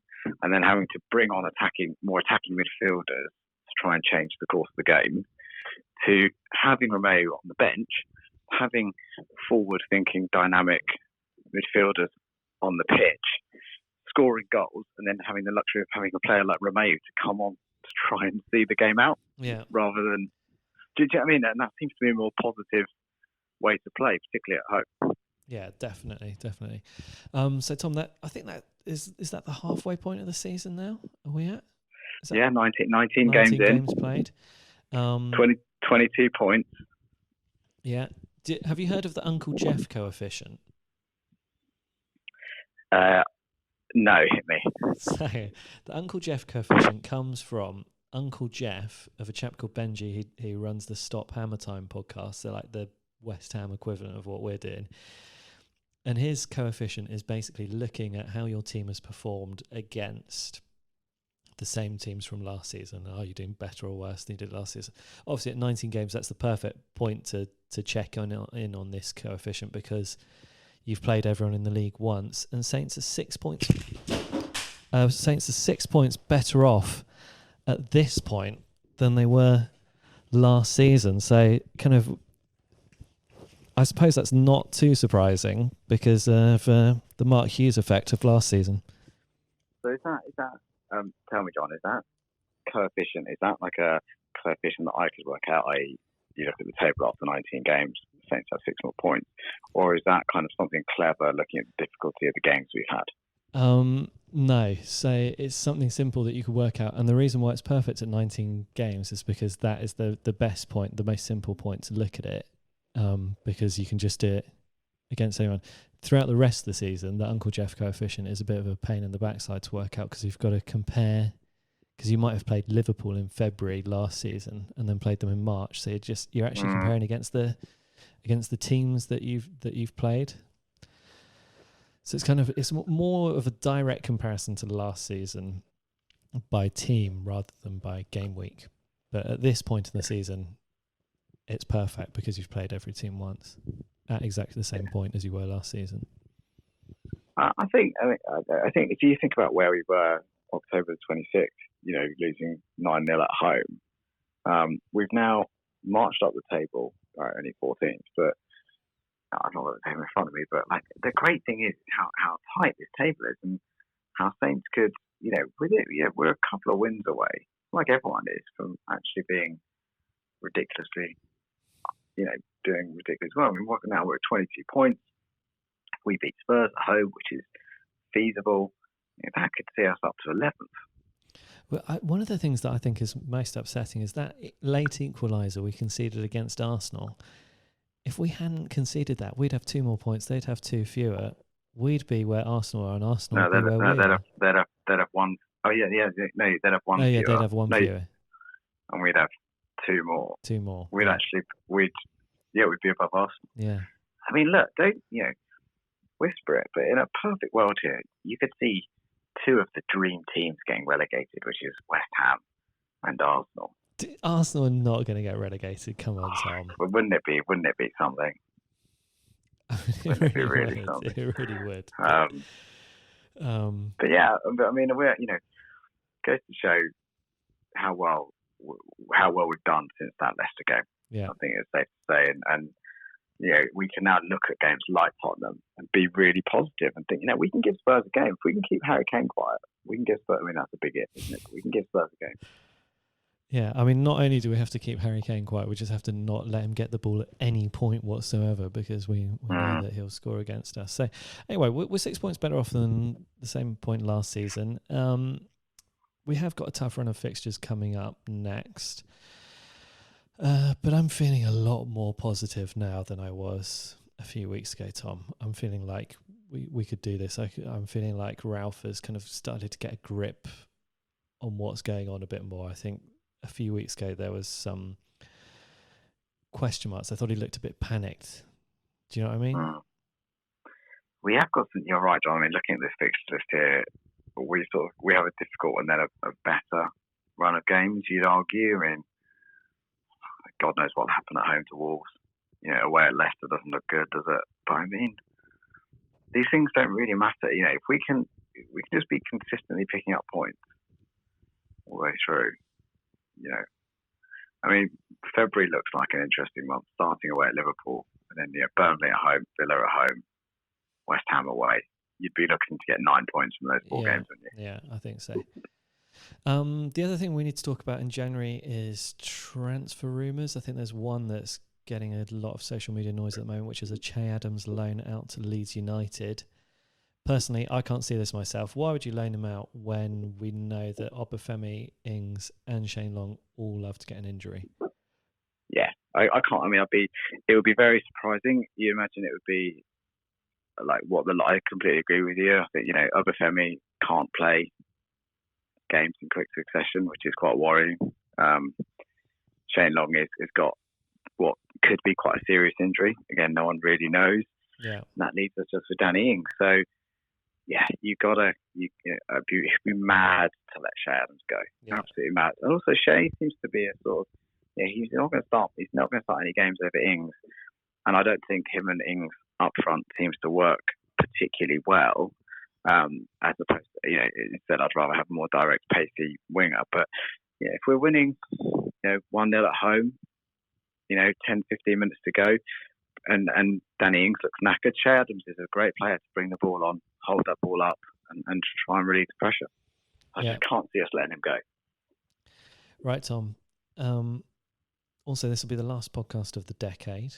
Speaker 4: and then having to bring on more attacking midfielders to try and change the course of the game, to having Romeu on the bench, having forward-thinking, dynamic midfielders on the pitch, scoring goals, and then having the luxury of having a player like Romeu to come on to try and see the game out, rather than. Do you know what I mean? And that seems to be a more positive way to play, particularly at home.
Speaker 3: Yeah, definitely. So Tom, I think that is that the halfway point of the season now? Are we at?
Speaker 4: 19 games
Speaker 3: played.
Speaker 4: 22 points.
Speaker 3: Yeah. Have you heard of the Uncle Jeff coefficient?
Speaker 4: No, hit me.
Speaker 3: So the Uncle Jeff coefficient comes from Uncle Jeff of a chap called Benji. He runs the Stop Hammer Time podcast. So like the West Ham equivalent of what we're doing. And his coefficient is basically looking at how your team has performed against the same teams from last season. Are you doing better or worse than you did last season? Obviously, at 19 games, that's the perfect point to check in on this coefficient, because you've played everyone in the league once, and Saints are 6 points. Saints are 6 points better off at this point than they were last season. So, kind of, I suppose that's not too surprising because of the Mark Hughes effect of last season.
Speaker 4: So is that? Tell me, John, is that coefficient? Is that like a coefficient that I could work out? You look at the table after 19 games, Saints have 6 more points, or is that kind of something clever looking at the difficulty of the games we've had?
Speaker 3: No, so it's something simple that you could work out, and the reason why it's perfect at 19 games is because that is the best point, the most simple point to look at it, because you can just do it against anyone. Throughout the rest of the season, the Uncle Jeff coefficient is a bit of a pain in the backside to work out, because you've got to compare, because you might have played Liverpool in February last season and then played them in March, so you're actually comparing against the teams that you've played. So it's more of a direct comparison to last season by team rather than by game week. But at this point in the season, it's perfect because you've played every team once at exactly the same point as you were last season.
Speaker 4: I think if you think about where we were October the 26th, losing 9-0 at home, we've now marched up the table, only 14th, but I don't have the table in front of me, but like the great thing is how tight this table is, and how Saints could, we're a couple of wins away, like everyone is, from actually being ridiculously, doing ridiculous well. I mean, now we're at 22 points. We beat Spurs at home, which is feasible. That could see us up to 11th.
Speaker 3: Well, one of the things that I think is most upsetting is that late equaliser we conceded against Arsenal. If we hadn't conceded that, we'd have 2 more points. They'd have 2 fewer. We'd be where Arsenal are, and Arsenal would be where we are.
Speaker 4: They'd have one. Oh yeah. No, they'd have one.
Speaker 3: Oh yeah,
Speaker 4: fewer.
Speaker 3: they'd have 1 fewer,
Speaker 4: and we'd have 2 more.
Speaker 3: 2 more.
Speaker 4: We'd be above Arsenal.
Speaker 3: Yeah.
Speaker 4: I mean, look, don't whisper it, but in a perfect world here, you could see 2 of the dream teams getting relegated, which is West Ham and Arsenal.
Speaker 3: Arsenal are not going to get relegated. Come on, Tom.
Speaker 4: But wouldn't it be something? Wouldn't it be really something?
Speaker 3: It really would.
Speaker 4: But yeah, I mean, we're goes to show how well we've done since that Leicester game.
Speaker 3: Yeah,
Speaker 4: I think it's safe to say, and we can now look at games like Tottenham and be really positive and think, we can give Spurs a game. If we can keep Harry Kane quiet, we can give Spurs. I mean, that's a big if, isn't it? We can give Spurs a game.
Speaker 3: Yeah, I mean, not only do we have to keep Harry Kane quiet, we just have to not let him get the ball at any point whatsoever, because we know that he'll score against us. So anyway, we're 6 points better off than the same point last season. We have got a tough run of fixtures coming up next. But I'm feeling a lot more positive now than I was a few weeks ago, Tom. I'm feeling like we could do this. I'm feeling like Ralph has kind of started to get a grip on what's going on a bit more. I think a few weeks ago there was some question marks. I thought he looked a bit panicked. Do you know what I mean?
Speaker 4: We have got some. You're right, John. I mean, looking at this fixture list here, we have a difficult and then a better run of games, you'd argue. I mean, God knows what'll happen at home to Wolves. Away at Leicester doesn't look good, does it? But I mean, these things don't really matter. If we can just be consistently picking up points all the way through. I mean, February looks like an interesting month, starting away at Liverpool, and then Burnley at home, Villa at home, West Ham away. You'd be looking to get 9 points from those 4 games, wouldn't you?
Speaker 3: Yeah, I think so. The other thing we need to talk about in January is transfer rumours. I think there's one that's getting a lot of social media noise at the moment, which is a Che Adams loan out to Leeds United. Personally, I can't see this myself. Why would you loan him out when we know that Obafemi, Ings and Shane Long all love to get an injury?
Speaker 4: Yeah, I can't. I mean, it would be very surprising. You imagine it would be like I completely agree with you. I think, Obafemi can't play games in quick succession, which is quite worrying. Shane Long has got what could be quite a serious injury. Again, no one really knows.
Speaker 3: Yeah.
Speaker 4: And that leaves us just with Danny Ings. So, yeah, you'd be mad to let Che Adams go. Yeah. Absolutely mad. And also, Che seems to be a sort of, he's not going to start. He's not going to start any games over Ings, and I don't think him and Ings up front seems to work particularly well. As opposed to, instead I'd rather have a more direct, pacey winger. But if we're winning, 1-0 at home, 10, 15 minutes to go, and Danny Ings looks knackered, Che Adams is a great player to bring the ball on, hold that ball up, and try and relieve the pressure. I just can't see us letting him go.
Speaker 3: Right, Tom. Also, this will be the last podcast of the decade.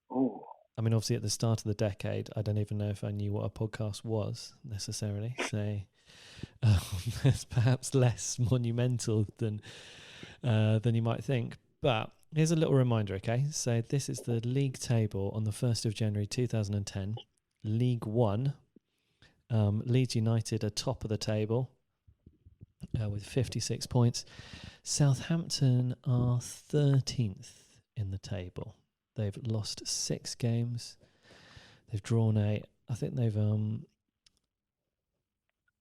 Speaker 4: Oh.
Speaker 3: I mean, obviously, at the start of the decade, I don't even know if I knew what a podcast was necessarily. So it's perhaps less monumental than you might think. But here's a little reminder, okay? So this is the league table on the 1st of January 2010. League One. Leeds United are top of the table with 56 points. Southampton are 13th in the table. They've lost 6 games. They've drawn 8. I think they've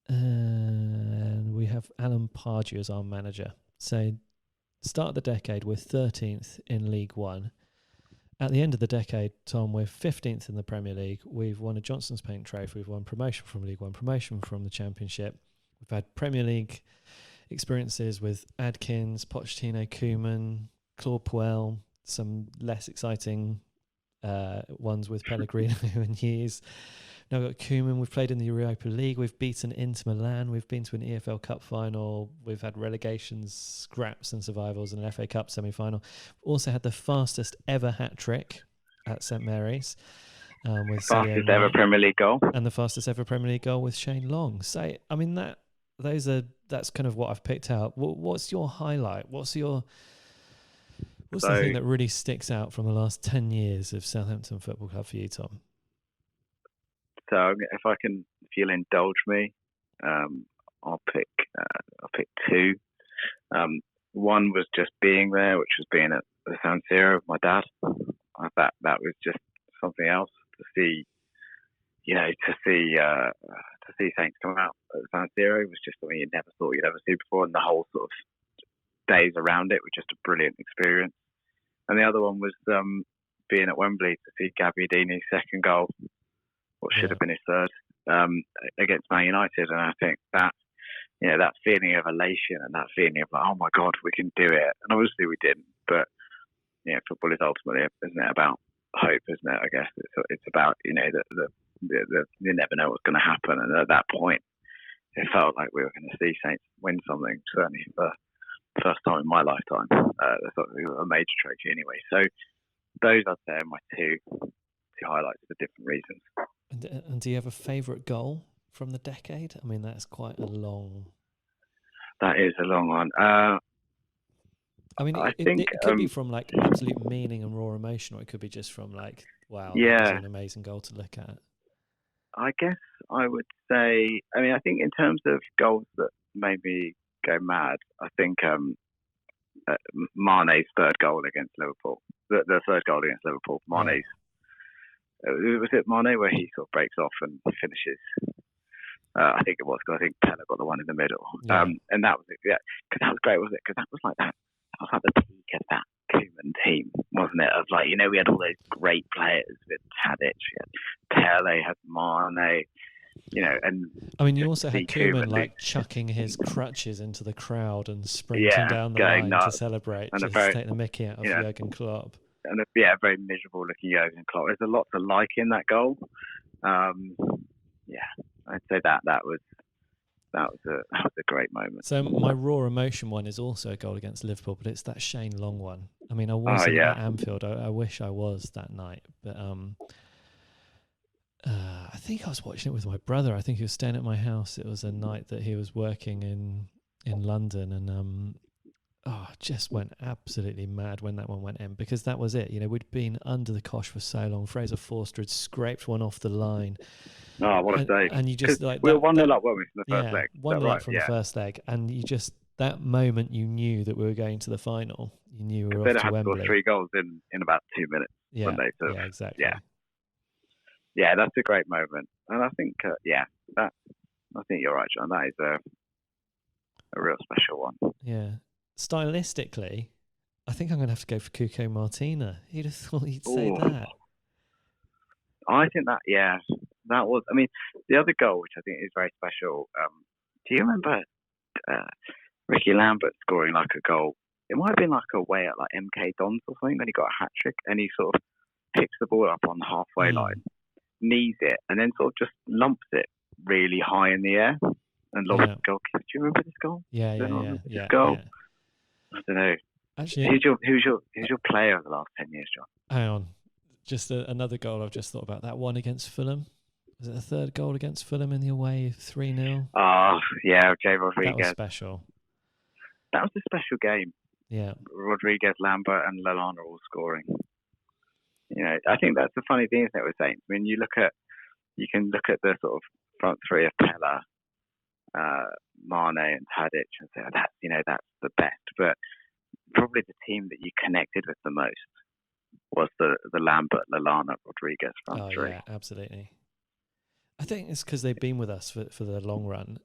Speaker 3: and we have Alan Pardew as our manager. So start of the decade, we're 13th in League One. At the end of the decade, Tom, we're 15th in the Premier League. We've won a Johnson's Paint Trophy. We've won promotion from League One, promotion from the Championship. We've had Premier League experiences with Adkins, Pochettino, Koeman, Claude Puel, some less exciting ones with Pellegrino and Hughes. Now we've got Koeman. We've played in the Europa League. We've beaten Inter Milan. We've been to an EFL Cup final. We've had relegations, scraps and survivals and an FA Cup semi-final. Also had the fastest ever hat-trick at St Mary's. With
Speaker 4: fastest ever Premier League goal.
Speaker 3: And the fastest ever Premier League goal with Shane Long. So, I mean, that's kind of what I've picked out. What's your highlight? What's the thing that really sticks out from the last 10 years of Southampton Football Club for you, Tom?
Speaker 4: So if you'll indulge me, I'll pick 2. One was just being there, which was being at the San Siro with my dad. That was just something else to see. To see Saints come out at the San Siro was just something you never thought you'd ever see before, and the whole sort of days around it were just a brilliant experience. And the other one was being at Wembley to see Gabbiadini's second goal, what should have been his third, against Man United. And I think that, that feeling of elation and that feeling of like, oh my God, we can do it. And obviously we didn't, but football is ultimately, isn't it, about hope, isn't it? I guess it's about you never know what's going to happen, and at that point, it felt like we were going to see Saints win something. Certainly for the first time in my lifetime, I thought we were a major trophy anyway. So those I'd say are my two highlights for different reasons.
Speaker 3: And do you have a favourite goal from the decade? I mean, that's quite a long.
Speaker 4: That is a long one.
Speaker 3: I mean, it could be from like absolute meaning and raw emotion, or it could be just from like, wow, that was an amazing goal to look at.
Speaker 4: I guess I would say, I think in terms of goals that made me go mad, I think Mane's third goal against Liverpool, the third goal against Liverpool, Mane's. Was it Mane where he sort of breaks off and finishes? I think it was, because I think Pella got the one in the middle.
Speaker 3: Yeah.
Speaker 4: And that was it, yeah. Because that was great, wasn't it? Because that was like that. That was like the peak of that Koeman team, wasn't it? Of like, we had all those great players with Tadic, we had Pele, had Mane, and
Speaker 3: I mean, you also had Koeman like chucking his crutches into the crowd and sprinting down the line to celebrate, and just take the mickey out of Jurgen Klopp.
Speaker 4: And a very miserable looking Jurgen Klopp. There's a lot to like in that goal. I'd say that was a great moment.
Speaker 3: So my raw emotion one is also a goal against Liverpool, but it's that Shane Long one. I mean, I wasn't at Anfield. I wish I was that night, but I think I was watching it with my brother. I think he was staying at my house. It was a night that he was working in London, and just went absolutely mad when that one went in, because that was it. We'd been under the cosh for so long. Fraser Forster had scraped one off the line.
Speaker 4: Oh, what a day! And
Speaker 3: you just like
Speaker 4: we were 1-0 up, weren't we, from the first leg?
Speaker 3: 1-0 up from the first leg, and you just that moment you knew that we were going to the final. You knew we were off to Wembley.
Speaker 4: They'd have scored 3 goals in about 2 minutes.
Speaker 3: Yeah,
Speaker 4: so,
Speaker 3: exactly.
Speaker 4: Yeah, that's a great moment, and I think I think you're right, John. That is a real special one.
Speaker 3: Yeah. Stylistically, I think I'm going to have to go for Cuco Martina. Who'd have thought you'd say that?
Speaker 4: I think that was. I mean, the other goal, which I think is very special. Do you remember Ricky Lambert scoring like a goal? It might have been like away at like MK Dons or something. Then he got a hat trick, and he sort of picks the ball up on the halfway line, knees it, and then sort of just lumps it really high in the air and lobs the goalkeeper. Do you remember this goal?
Speaker 3: Yeah.
Speaker 4: Goal. Yeah. I don't know.
Speaker 3: Actually,
Speaker 4: who's your player of the last 10 years, John?
Speaker 3: Hang on, just another goal I've just thought about. That one against Fulham. Was it the third goal against Fulham in the away 3-0?
Speaker 4: Oh yeah, Jay Rodriguez.
Speaker 3: That was special.
Speaker 4: That was a special game.
Speaker 3: Yeah.
Speaker 4: Rodriguez, Lambert, and Lallana all scoring. I think that's the funny thing, isn't it, with Saints? I mean, you can look at the sort of front three of Pella, Mane, and Tadic, and say that's the best. But probably the team that you connected with the most was the Lambert, Lallana, Rodriguez front three.
Speaker 3: Yeah, absolutely. I think it's because they've been with us for the long run.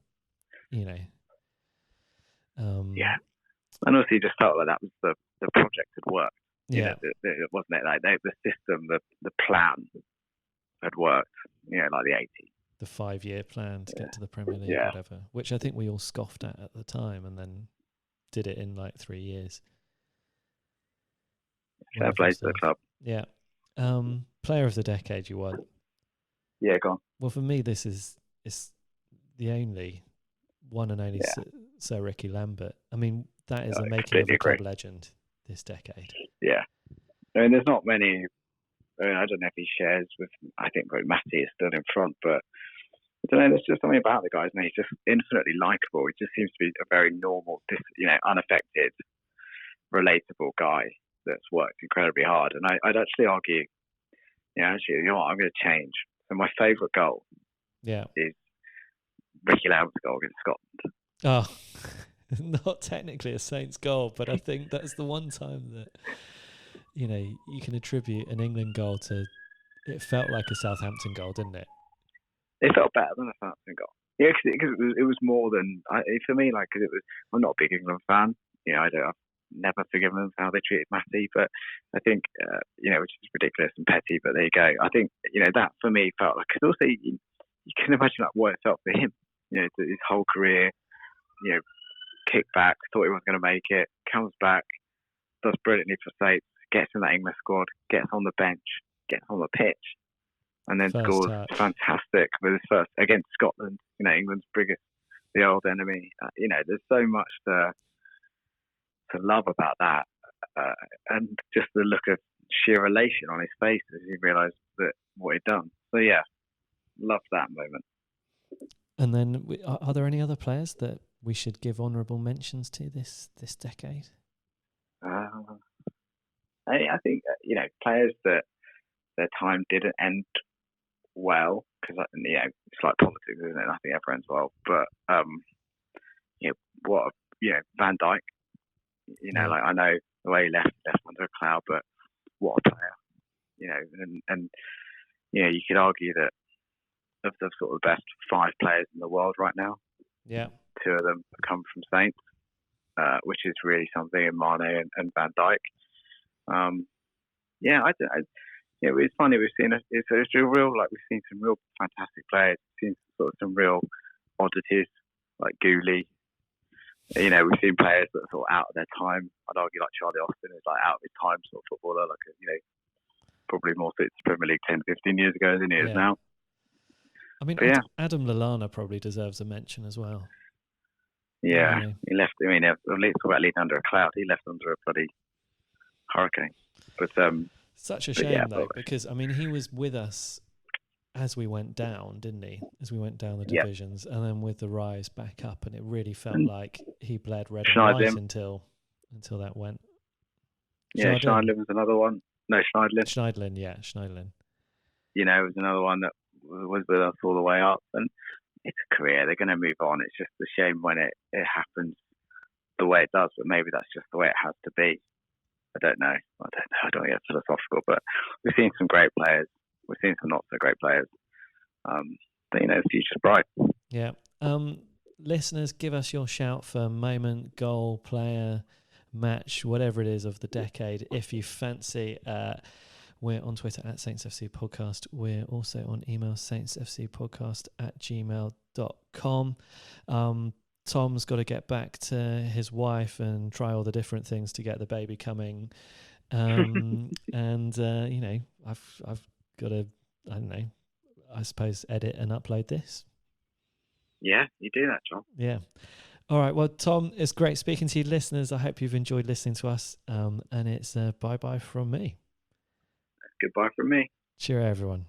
Speaker 4: Yeah, and also you just felt like that was the project had worked.
Speaker 3: Yeah,
Speaker 4: it wasn't it like the system, the plan had worked. Like the 80s.
Speaker 3: The 5-year plan to get to the Premier League, whatever, which I think we all scoffed at the time, and then did it in like 3 years.
Speaker 4: Fair play to the club.
Speaker 3: Yeah. Player of the decade you won.
Speaker 4: Yeah, go on.
Speaker 3: Well, for me, it's the only one and only Sir Ricky Lambert. I mean, that is a making of a club legend this decade.
Speaker 4: Yeah. I mean, there's not many. I don't know if he shares with. I think Matty is still in front, but I don't know. There's just something about the guy, isn't he? He's just infinitely likable. He just seems to be a very normal, unaffected, relatable guy that's worked incredibly hard. And I'd actually argue, you know what? I'm going to change. So my favourite goal, is Ricky Lambert's goal against Scotland.
Speaker 3: Oh, not technically a Saints goal, but I think that's the one time that. You can attribute an England goal to. It felt like a Southampton goal, didn't it?
Speaker 4: It felt better than a Southampton goal. Yeah, because it was more than for me. Like, because I'm not a big England fan. I've never forgiven them for how they treated Matty, but I think which is ridiculous and petty. But there you go. I think that for me felt like. Because also you can imagine like what it felt for him. His whole career. Kicked back, thought he wasn't going to make it, comes back, does brilliantly for Saints. Gets in that England squad, gets on the bench, gets on the pitch and then
Speaker 3: First
Speaker 4: scores
Speaker 3: touch.
Speaker 4: fantastic with his first against Scotland, England's biggest, the old enemy. There's so much to love about that, and just the look of sheer elation on his face as he realised that what he'd done. So yeah, loved that moment.
Speaker 3: And then, are there any other players that we should give honourable mentions to this decade?
Speaker 4: I think players that their time didn't end well, because it's like politics, isn't it? I think everyone ends well, but Van Dijk. I know the way he left under a cloud, but what a player, and you could argue that of the sort of best 5 players in the world right now, 2 of them come from Saints, which is really something in Mane and Van Dijk. It's funny. We've seen we've seen some real fantastic players. We've seen sort of some real oddities like Gooley. We've seen players that are sort of out of their time. I'd argue like Charlie Austin is like out of his time sort of footballer, probably more suited to Premier League 10, 15 years ago than he is now.
Speaker 3: I mean, Adam Lallana probably deserves a mention as well.
Speaker 4: Yeah, he left. Let's talk about leading under a cloud. He left under a bloody hurricane. But
Speaker 3: such a shame though, because he was with us as we went down, didn't he? As we went down the divisions, and then with the rise back up, and it really felt like he bled red and white until that went.
Speaker 4: Yeah, Schneidlin was another one. No, Schneidlin.
Speaker 3: Schneidlin.
Speaker 4: Was another one that was with us all the way up, and it's a career. They're going to move on. It's just a shame when it happens the way it does, but maybe that's just the way it has to be. I don't know. I don't get philosophical, but we've seen some great players. We've seen some not so great players. But the future's bright. Yeah.
Speaker 3: Listeners, give us your shout for moment, goal, player, match, whatever it is of the decade. If you fancy, we're on Twitter at saintsfcpodcast. We're also on email, saintsfcpodcast@gmail.com. Tom's got to get back to his wife and try all the different things to get the baby coming. And I've got to, I suppose, edit and upload this.
Speaker 4: Yeah, you do that, John.
Speaker 3: Yeah. All right. Well, Tom, it's great speaking to you. Listeners, I hope you've enjoyed listening to us. And it's bye-bye from me.
Speaker 4: Goodbye from me.
Speaker 3: Cheerio, everyone.